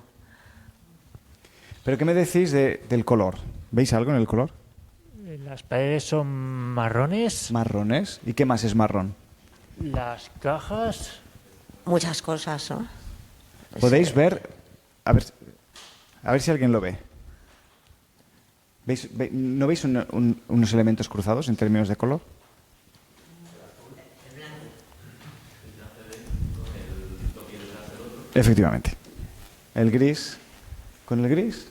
¿Pero qué me decís del color? ¿Veis algo en el color? Las paredes son marrones, Marrones. ¿Y qué más es marrón? las cajas... muchas cosas, ¿no? ¿Podéis ver? A ver si alguien lo ve. ¿No veis unos elementos cruzados en términos de color? Efectivamente. El gris con el gris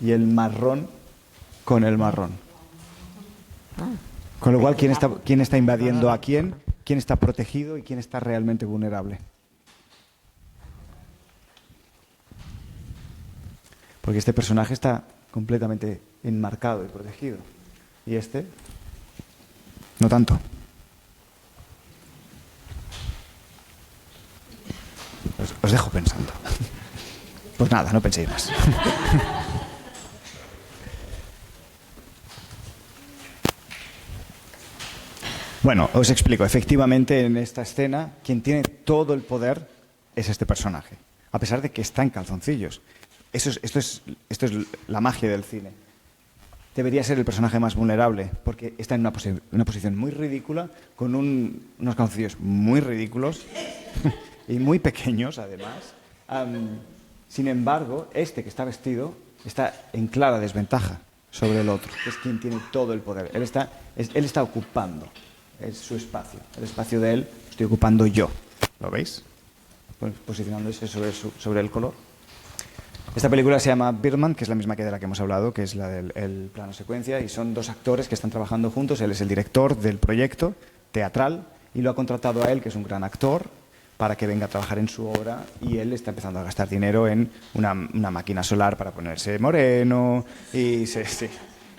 y el marrón con el marrón. Con lo cual, ¿quién está invadiendo a quién? ¿Quién está protegido y quién está realmente vulnerable? Porque este personaje está completamente enmarcado y protegido. Y este, no tanto. Os dejo pensando. Pues nada, no penséis más. Bueno, os explico. Efectivamente, en esta escena, quien tiene todo el poder es este personaje, a pesar de que está en calzoncillos. Esto es la magia del cine. Debería ser el personaje más vulnerable, porque está en una posición muy ridícula, con unos calzoncillos muy ridículos y muy pequeños, además. Sin embargo, este que está vestido está en clara desventaja sobre el otro, que es quien tiene todo el poder. Él está ocupando, es su espacio. El espacio de él lo estoy ocupando yo. ¿Lo veis? Posicionándose sobre el color. Esta película se llama Birdman, que es la misma que de la que hemos hablado, que es la del plano secuencia, y son dos actores que están trabajando juntos. Él es el director del proyecto teatral y lo ha contratado a él, que es un gran actor, para que venga a trabajar en su obra, y él está empezando a gastar dinero en una máquina solar para ponerse moreno y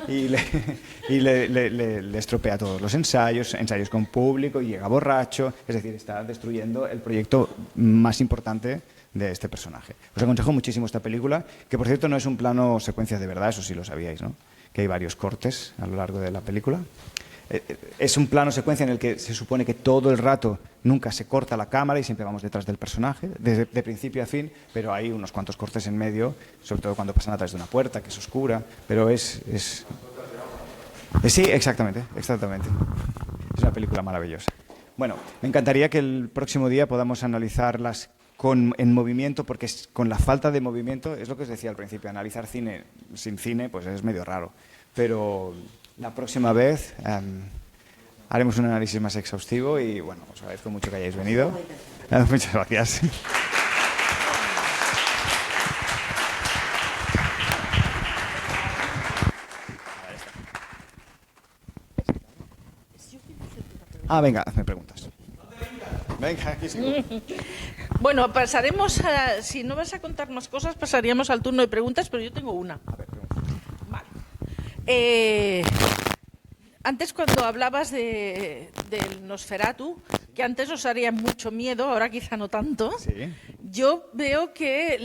y le estropea todos los ensayos con público, y llega borracho, es decir, está destruyendo el proyecto más importante de este personaje. Os aconsejo muchísimo esta película, que por cierto no es un plano secuencia de verdad, eso sí lo sabíais, ¿no? Que hay varios cortes a lo largo de la película. Es un plano secuencia en el que se supone que todo el rato nunca se corta la cámara y siempre vamos detrás del personaje, de principio a fin, pero hay unos cuantos cortes en medio, sobre todo cuando pasan a través de una puerta que es oscura, pero sí, exactamente. Es una película maravillosa. Bueno, me encantaría que el próximo día podamos analizarlas en movimiento, porque con la falta de movimiento, es lo que os decía al principio, analizar cine sin cine pues es medio raro, pero la próxima vez haremos un análisis más exhaustivo y bueno, os agradezco mucho que hayáis venido. Muchas gracias. Venga, hazme preguntas. Venga, aquí sigo. Bueno, pasaremos a... Si no vas a contar más cosas, pasaríamos al turno de preguntas, pero yo tengo una. A ver, Vale. Antes cuando hablabas del Nosferatu, que antes nos haría mucho miedo, ahora quizá no tanto, sí. Yo veo que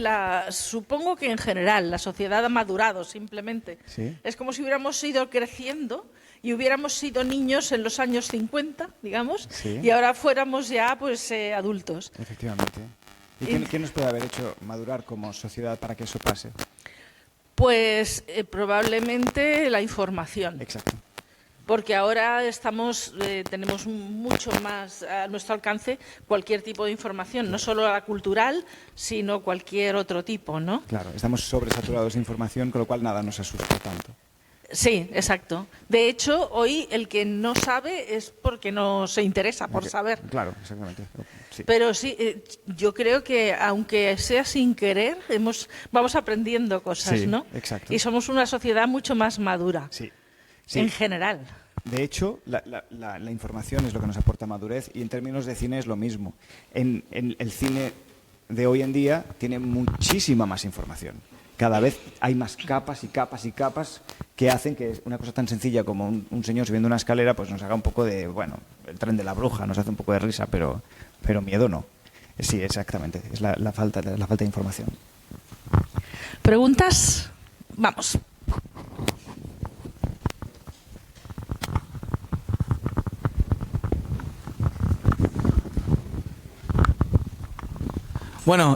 supongo que en general la sociedad ha madurado simplemente. Sí. Es como si hubiéramos ido creciendo y hubiéramos sido niños en los años 50, digamos, sí. Y ahora fuéramos ya pues adultos. Efectivamente. ¿Y qué nos puede haber hecho madurar como sociedad para que eso pase? Pues probablemente la información. Exacto. Porque ahora tenemos mucho más a nuestro alcance cualquier tipo de información, no solo la cultural, sino cualquier otro tipo, ¿no? Claro, estamos sobresaturados de información, con lo cual nada nos asusta tanto. Sí, exacto. De hecho, hoy el que no sabe es porque no se interesa por saber. Claro, exactamente. Sí. Pero sí, yo creo que aunque sea sin querer, vamos aprendiendo cosas, Sí, ¿no? exacto. Y somos una sociedad mucho más madura, Sí. en general. De hecho, la información es lo que nos aporta madurez, y en términos de cine es lo mismo. En el cine de hoy en día tiene muchísima más información. Cada vez hay más capas y capas y capas que hacen que una cosa tan sencilla como un señor subiendo una escalera pues nos haga un poco de, bueno, el tren de la bruja, nos hace un poco de risa, pero miedo no. Sí, exactamente, es la falta de información. ¿Preguntas? Vamos. Bueno,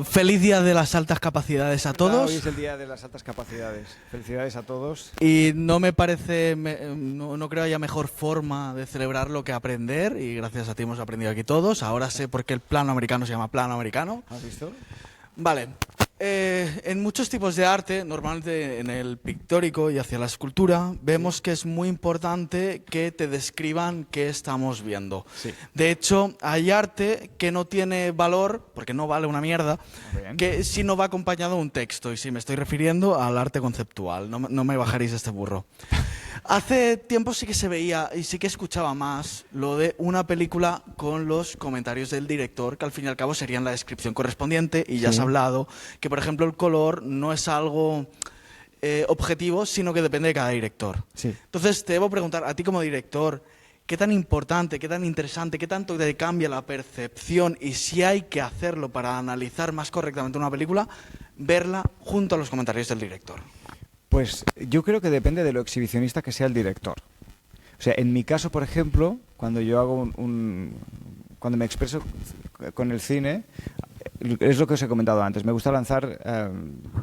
feliz día de las altas capacidades a todos. Hoy es el día de las altas capacidades. Felicidades a todos. Y no me parece, no creo haya mejor forma de celebrarlo que aprender, y gracias a ti hemos aprendido aquí todos. Ahora sé por qué el plano americano se llama plano americano. ¿Has visto? Vale. En muchos tipos de arte, normalmente en el pictórico y hacia la escultura, vemos que es muy importante que te describan qué estamos viendo. Sí. De hecho, hay arte que no tiene valor, porque no vale una mierda, que si no va acompañado de un texto. Y sí, me estoy refiriendo al arte conceptual. No me bajaréis de este burro. Hace tiempo sí que se veía y sí que escuchaba más lo de una película con los comentarios del director, que al fin y al cabo serían la descripción correspondiente, y ya has hablado que, por ejemplo, el color no es algo objetivo, sino que depende de cada director. Sí. Entonces, te debo preguntar, a ti como director, ¿qué tan importante, qué tan interesante, qué tanto te cambia la percepción, y si hay que hacerlo para analizar más correctamente una película, verla junto a los comentarios del director? Pues yo creo que depende de lo exhibicionista que sea el director. O sea, en mi caso, por ejemplo, cuando yo hago cuando me expreso con el cine, es lo que os he comentado antes, me gusta lanzar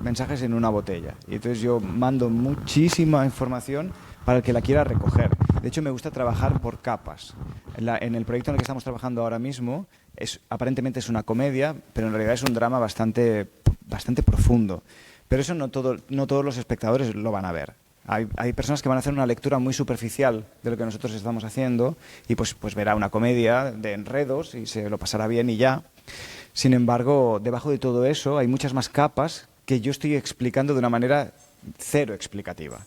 mensajes en una botella. Y entonces yo mando muchísima información para el que la quiera recoger. De hecho, me gusta trabajar por capas. En el proyecto en el que estamos trabajando ahora mismo, aparentemente es una comedia, pero en realidad es un drama bastante profundo. Pero eso no todos los espectadores lo van a ver. Hay personas que van a hacer una lectura muy superficial de lo que nosotros estamos haciendo, y pues verá una comedia de enredos y se lo pasará bien y ya. Sin embargo, debajo de todo eso hay muchas más capas que yo estoy explicando de una manera cero explicativa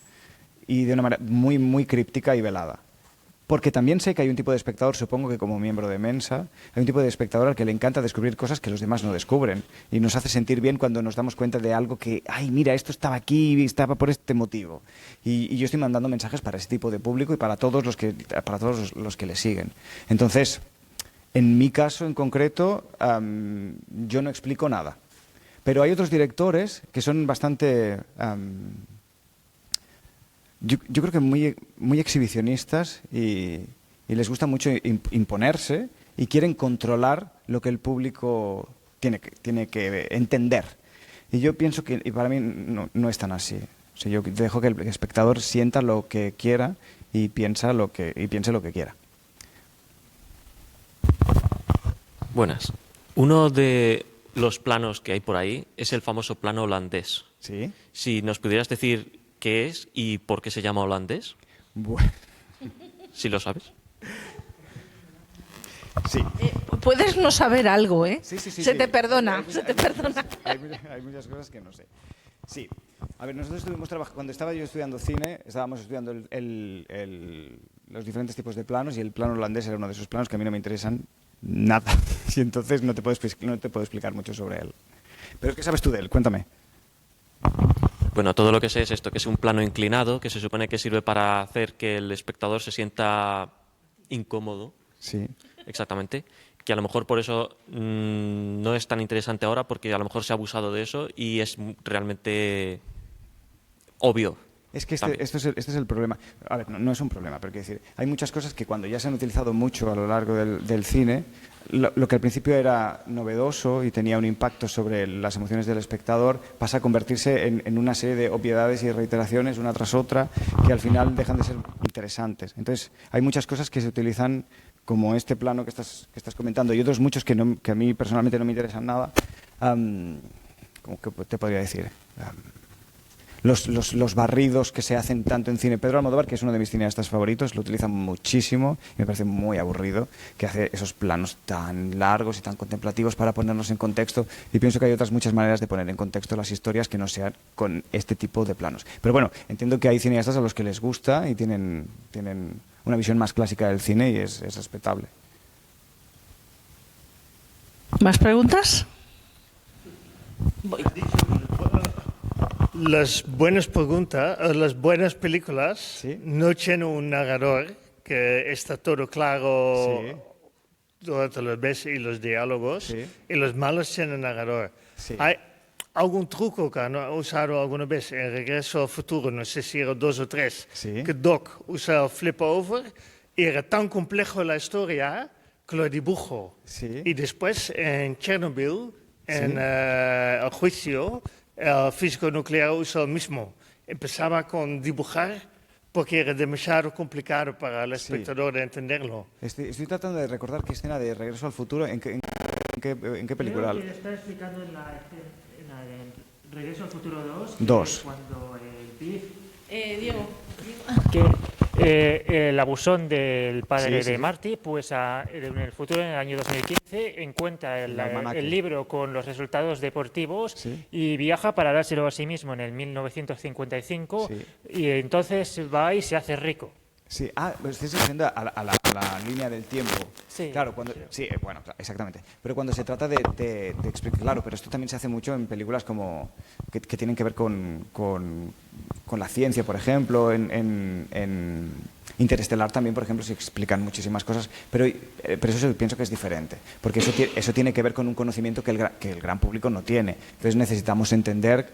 y de una manera muy, muy críptica y velada. Porque también sé que hay un tipo de espectador, supongo que como miembro de Mensa, hay un tipo de espectador al que le encanta descubrir cosas que los demás no descubren. Y nos hace sentir bien cuando nos damos cuenta de algo que, ay, mira, esto estaba aquí y estaba por este motivo. Y yo estoy mandando mensajes para ese tipo de público y para todos los que le siguen. Entonces, en mi caso en concreto, yo no explico nada. Pero hay otros directores que son bastante... Yo creo que muy exhibicionistas y les gusta mucho imponerse y quieren controlar lo que el público tiene que entender. Y yo pienso que para mí no es tan así. O sea, yo dejo que el espectador sienta lo que quiera y piense lo que quiera. Buenas. Uno de los planos que hay por ahí es el famoso plano holandés. ¿Sí? Si nos pudieras decir qué es y por qué se llama holandés. Bueno. ¿Sí lo sabes? Sí. Puedes no saber algo, ¿eh? Sí. Se te perdona, se te perdona. Hay muchas cosas que no sé. Sí. A ver, nosotros estuvimos trabajando, cuando estaba yo estudiando cine, estábamos estudiando los diferentes tipos de planos y el plano holandés era uno de esos planos que a mí no me interesan nada. Y entonces no te puedo explicar mucho sobre él. ¿Pero qué sabes tú de él? Cuéntame. Bueno, todo lo que sé es esto, que es un plano inclinado, que se supone que sirve para hacer que el espectador se sienta incómodo. Sí. Exactamente. Que a lo mejor por eso no es tan interesante ahora, porque a lo mejor se ha abusado de eso y es realmente obvio. Es que este es el problema. A ver, no es un problema, pero quiero decir, hay muchas cosas que cuando ya se han utilizado mucho a lo largo del cine, lo que al principio era novedoso y tenía un impacto sobre las emociones del espectador, pasa a convertirse en una serie de obviedades y reiteraciones una tras otra que al final dejan de ser interesantes. Entonces, hay muchas cosas que se utilizan como este plano que estás comentando y otros muchos que a mí personalmente no me interesan nada. ¿Cómo que te podría decir? Los barridos que se hacen tanto en cine. Pedro Almodóvar, que es uno de mis cineastas favoritos, lo utiliza muchísimo y me parece muy aburrido que hace esos planos tan largos y tan contemplativos para ponernos en contexto, y pienso que hay otras muchas maneras de poner en contexto las historias que no sean con este tipo de planos. Pero bueno, entiendo que hay cineastas a los que les gusta y tienen una visión más clásica del cine y es respetable. ¿Más preguntas? Las buenas preguntas, las buenas películas ¿Sí? no tienen un narrador que está todo claro Sí. durante las veces y los diálogos, Sí. y los malos tienen narrador. Sí. Hay algún truco que han usado alguna vez en Regreso al Futuro, no sé si era 2 o 3, Sí. que Doc usa el flip-over y era tan complejo la historia que lo dibujó. Sí. Y después en Chernobyl, en el juicio, el físico nuclear usa lo mismo. Empezaba con dibujar porque era demasiado complicado para el espectador de entenderlo. Estoy tratando de recordar qué escena de Regreso al Futuro, en qué película. Creo que está explicando en la Regreso al Futuro 2. Dos. Cuando el Biff... Diego. Que el abusón del padre Sí. de Marty, pues en el futuro, en el año 2015, encuentra almanaque. el libro con los resultados deportivos Sí. y viaja para dárselo a sí mismo en el 1955 Sí. y entonces va y se hace rico. Sí, pues estáis refiriendo a la línea del tiempo. Sí. Claro, bueno, exactamente. Pero cuando se trata de explicar, claro, pero esto también se hace mucho en películas como que tienen que ver con la ciencia, por ejemplo, en Interestelar también, por ejemplo, se explican muchísimas cosas, pero eso pienso que es diferente, porque eso tiene que ver con un conocimiento que el gran público no tiene. Entonces necesitamos entender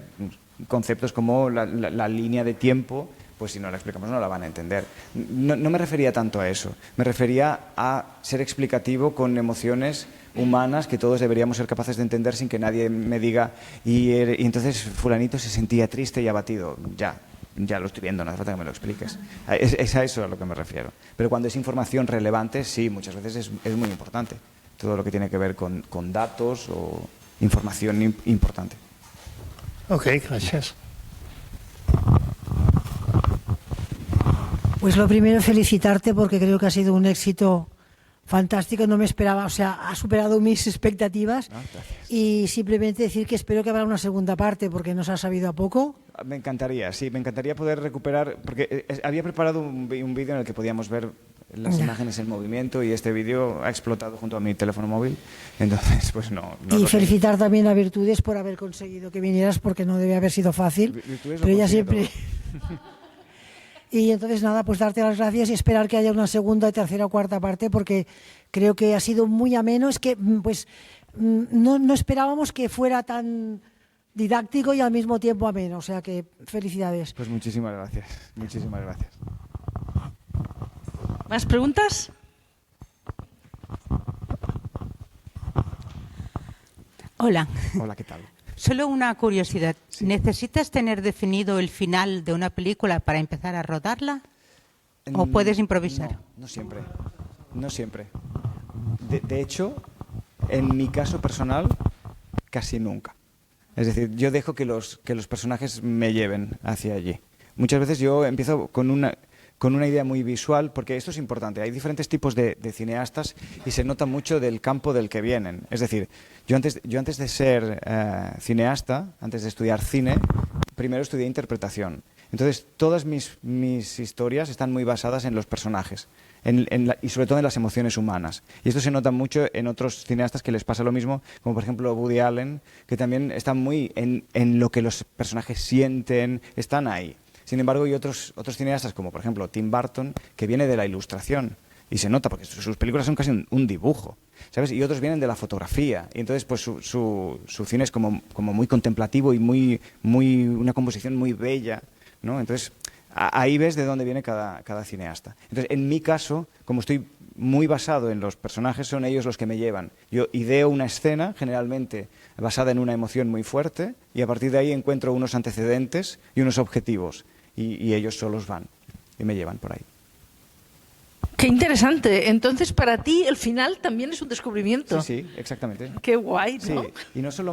conceptos como la línea de tiempo. Pues si no la explicamos no la van a entender. No me refería tanto a eso, me refería a ser explicativo con emociones humanas que todos deberíamos ser capaces de entender sin que nadie me diga y entonces fulanito se sentía triste y abatido. Ya lo estoy viendo, no hace falta que me lo expliques. Es a eso a lo que me refiero. Pero cuando es información relevante, sí, muchas veces es muy importante. Todo lo que tiene que ver con datos o información importante. Ok, gracias. Pues lo primero, felicitarte porque creo que ha sido un éxito fantástico. No me esperaba, o sea, ha superado mis expectativas. Gracias. Y simplemente decir que espero que habrá una segunda parte porque nos ha sabido a poco. Me encantaría poder recuperar, porque había preparado un vídeo en el que podíamos ver las Ya. imágenes en movimiento y este vídeo ha explotado junto a mi teléfono móvil. Entonces, pues no Y lo sé. felicitar también a Virtudes por haber conseguido que vinieras, porque no debe haber sido fácil. Virtudes lo Pero ella consigue siempre... Y entonces nada, pues darte las gracias y esperar que haya una segunda, tercera o cuarta parte, porque creo que ha sido muy ameno. Es que pues no esperábamos que fuera tan didáctico y al mismo tiempo ameno. O sea que felicidades. Pues muchísimas gracias. Muchísimas gracias. ¿Más preguntas? Hola, Hola, ¿qué tal? solo una curiosidad. Sí. ¿Necesitas tener definido el final de una película para empezar a rodarla? ¿O puedes improvisar? No, no siempre. No siempre. De hecho, en mi caso personal, casi nunca. Es decir, yo dejo que los personajes me lleven hacia allí. Muchas veces yo empiezo con una idea muy visual, porque esto es importante. Hay diferentes tipos de cineastas y se nota mucho del campo del que vienen. Es decir, yo antes de ser cineasta, antes de estudiar cine, primero estudié interpretación. Entonces, todas mis historias están muy basadas en los personajes y sobre todo en las emociones humanas. Y esto se nota mucho en otros cineastas que les pasa lo mismo, como por ejemplo Woody Allen, que también está muy en lo que los personajes sienten, están ahí. Sin embargo, hay otros cineastas, como por ejemplo Tim Burton, que viene de la ilustración. Y se nota, porque sus películas son casi un dibujo, ¿sabes? Y otros vienen de la fotografía. Y entonces, pues su cine es como muy contemplativo y una composición muy bella, ¿no? Entonces, ahí ves de dónde viene cada cineasta. Entonces, en mi caso, como estoy muy basado en los personajes, son ellos los que me llevan. Yo ideo una escena, generalmente basada en una emoción muy fuerte, y a partir de ahí encuentro unos antecedentes y unos objetivos. Y ellos solos van y me llevan por ahí. Qué interesante. Entonces, para ti, el final también es un descubrimiento. Sí, sí, exactamente. Qué guay, Sí, ¿no? y no solo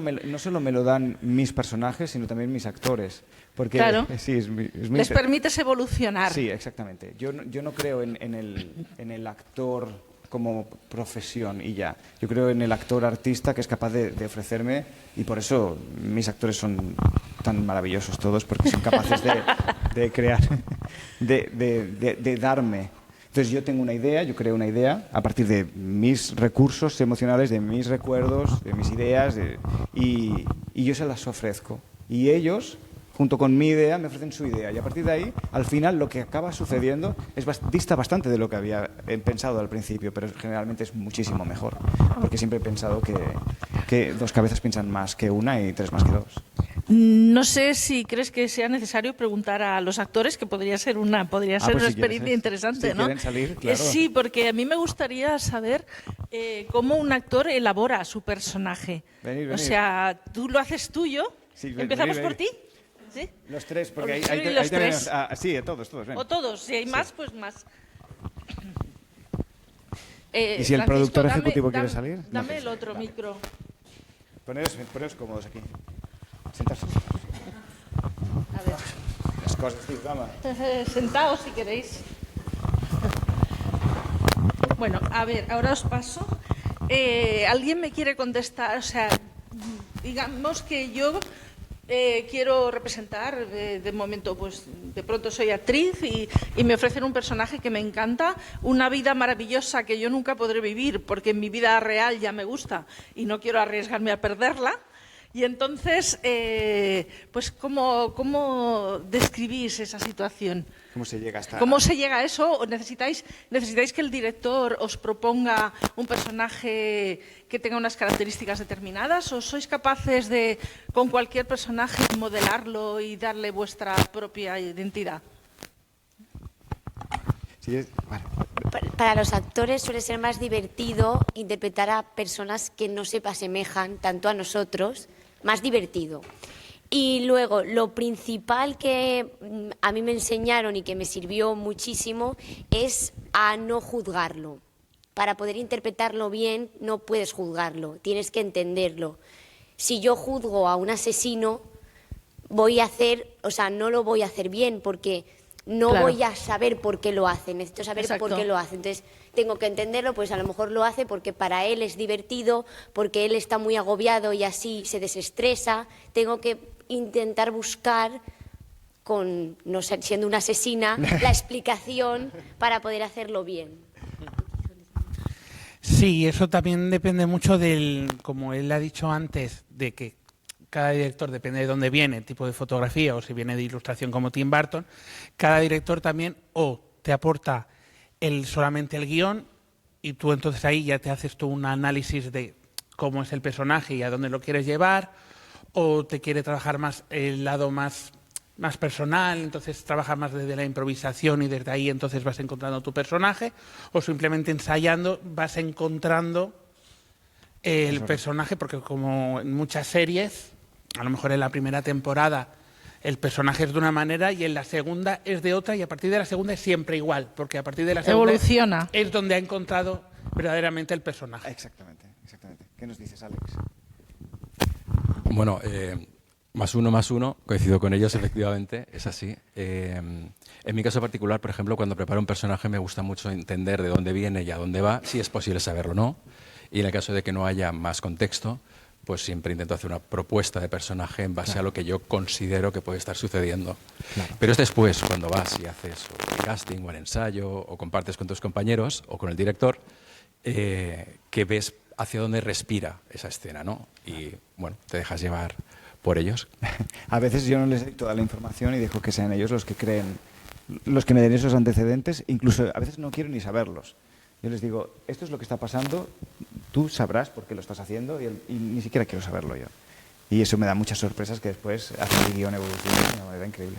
me lo dan mis personajes, sino también mis actores. Porque, Claro. sí, es muy Les permites evolucionar. Sí, exactamente. Yo no creo en el actor como profesión y ya. Yo creo en el actor artista que es capaz de ofrecerme, y por eso mis actores son tan maravillosos todos, porque son capaces de crear, de darme. Entonces yo tengo una idea, yo creo una idea a partir de mis recursos emocionales, de mis recuerdos, de mis ideas, y yo se las ofrezco. Y ellos, junto con mi idea, me ofrecen su idea. Y a partir de ahí, al final, lo que acaba sucediendo dista bastante de lo que había pensado al principio, pero generalmente es muchísimo mejor. Porque siempre he pensado que dos cabezas piensan más que una y tres más que dos. No sé si crees que sea necesario preguntar a los actores, que podría ser una Pues experiencia si quieres, interesante, si ¿no? quieren salir, claro. Sí, porque a mí me gustaría saber cómo un actor elabora su personaje. Venid, O venid. sea, tú lo haces tuyo. Sí, ¿Empezamos venid, por ti? venid. ¿Sí? Los tres, porque ahí Sí, los tenemos... tres. sí, todos, ven. O todos, si hay más, pues más. ¿Y si el Francisco, productor ejecutivo quiere salir? Dame No, el otro vale. micro. Poneos cómodos aquí. Sentarse. A ver. Las cosas, tío, dama. Sentaos si queréis. Bueno, a ver, ahora os paso. ¿Alguien me quiere contestar? O sea, digamos que yo quiero representar, de momento, pues de pronto soy actriz y me ofrecen un personaje que me encanta, una vida maravillosa que yo nunca podré vivir porque en mi vida real ya me gusta y no quiero arriesgarme a perderla. Y entonces, pues, ¿cómo describís esa situación? ¿Cómo se llega hasta...? ¿Cómo se llega a eso? ¿O necesitáis que el director os proponga un personaje que tenga unas características determinadas? ¿O sois capaces de, con cualquier personaje, modelarlo y darle vuestra propia identidad? Sí, vale. Para los actores suele ser más divertido interpretar a personas que no se asemejan tanto a nosotros, más divertido. Y luego, lo principal que a mí me enseñaron y que me sirvió muchísimo es a no juzgarlo. Para poder interpretarlo bien no puedes juzgarlo, tienes que entenderlo. Si yo juzgo a un asesino, no lo voy a hacer bien porque no Claro. voy a saber por qué lo hace, necesito saber Exacto. por qué lo hace. Entonces, tengo que entenderlo, pues a lo mejor lo hace porque para él es divertido, porque él está muy agobiado y así se desestresa. Tengo que intentar buscar, no sé, siendo una asesina, la explicación para poder hacerlo bien. Sí, eso también depende mucho del, como él ha dicho antes, de que cada director, depende de dónde viene, el tipo de fotografía o si viene de ilustración como Tim Burton, cada director también o te aporta solamente el guión y tú entonces ahí ya te haces tú un análisis de cómo es el personaje y a dónde lo quieres llevar, o te quiere trabajar más el lado más personal, entonces trabajas más desde la improvisación y desde ahí entonces vas encontrando tu personaje, o simplemente ensayando vas encontrando el personaje, porque como en muchas series, a lo mejor en la primera temporada el personaje es de una manera y en la segunda es de otra, y a partir de la segunda es siempre igual, porque a partir de la segunda evoluciona. Es donde ha encontrado verdaderamente el personaje. Exactamente, exactamente. ¿Qué nos dices, Alex? Bueno, más uno, coincido con ellos, efectivamente, es así. En mi caso particular, por ejemplo, cuando preparo un personaje me gusta mucho entender de dónde viene y a dónde va, si es posible saberlo o no. Y en el caso de que no haya más contexto, pues siempre intento hacer una propuesta de personaje en base a lo que yo considero que puede estar sucediendo. Pero es después, cuando vas y haces el casting o el ensayo, o compartes con tus compañeros o con el director, que ves hacia dónde respira esa escena, ¿no? Y, bueno, te dejas llevar por ellos. A veces yo no les doy toda la información y dejo que sean ellos los que creen, los que me den esos antecedentes, incluso a veces no quiero ni saberlos. Yo les digo, esto es lo que está pasando, tú sabrás por qué lo estás haciendo y ni siquiera quiero saberlo yo. Y eso me da muchas sorpresas que después hace el guión evolucione de una manera increíble.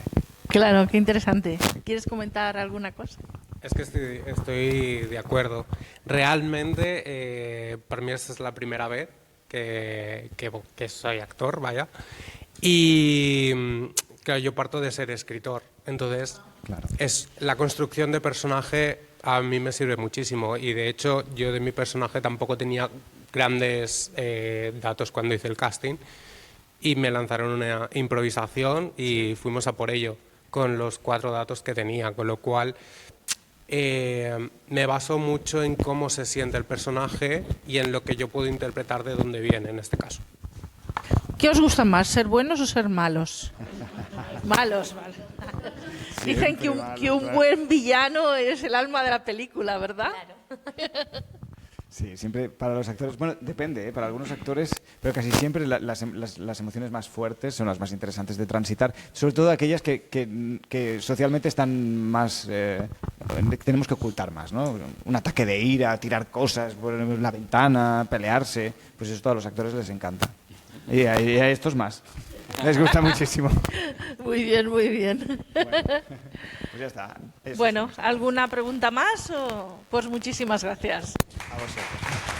Claro, qué interesante. ¿Quieres comentar alguna cosa? Es que estoy de acuerdo. Realmente, para mí esta es la primera vez que soy actor, vaya. Y claro, yo parto de ser escritor. Entonces, es la construcción de personaje a mí me sirve muchísimo. Y de hecho, yo de mi personaje tampoco tenía grandes datos cuando hice el casting. Y me lanzaron una improvisación y fuimos a por ello con los 4 datos que tenía. Con lo cual, me baso mucho en cómo se siente el personaje y en lo que yo puedo interpretar de dónde viene en este caso. ¿Qué os gusta más, ser buenos o ser malos? Malos. Dicen que un buen villano es el alma de la película, ¿verdad? Sí, siempre para los actores, bueno, depende, para algunos actores, pero casi siempre las emociones más fuertes son las más interesantes de transitar, sobre todo aquellas que socialmente están más, tenemos que ocultar más, ¿no? Un ataque de ira, tirar cosas por la ventana, pelearse, pues eso a los actores les encanta. Y a estos más. Les gusta muchísimo. Muy bien, muy bien. Bueno, pues ya está. Bueno, ¿alguna pregunta más? Pues muchísimas gracias. A vosotros.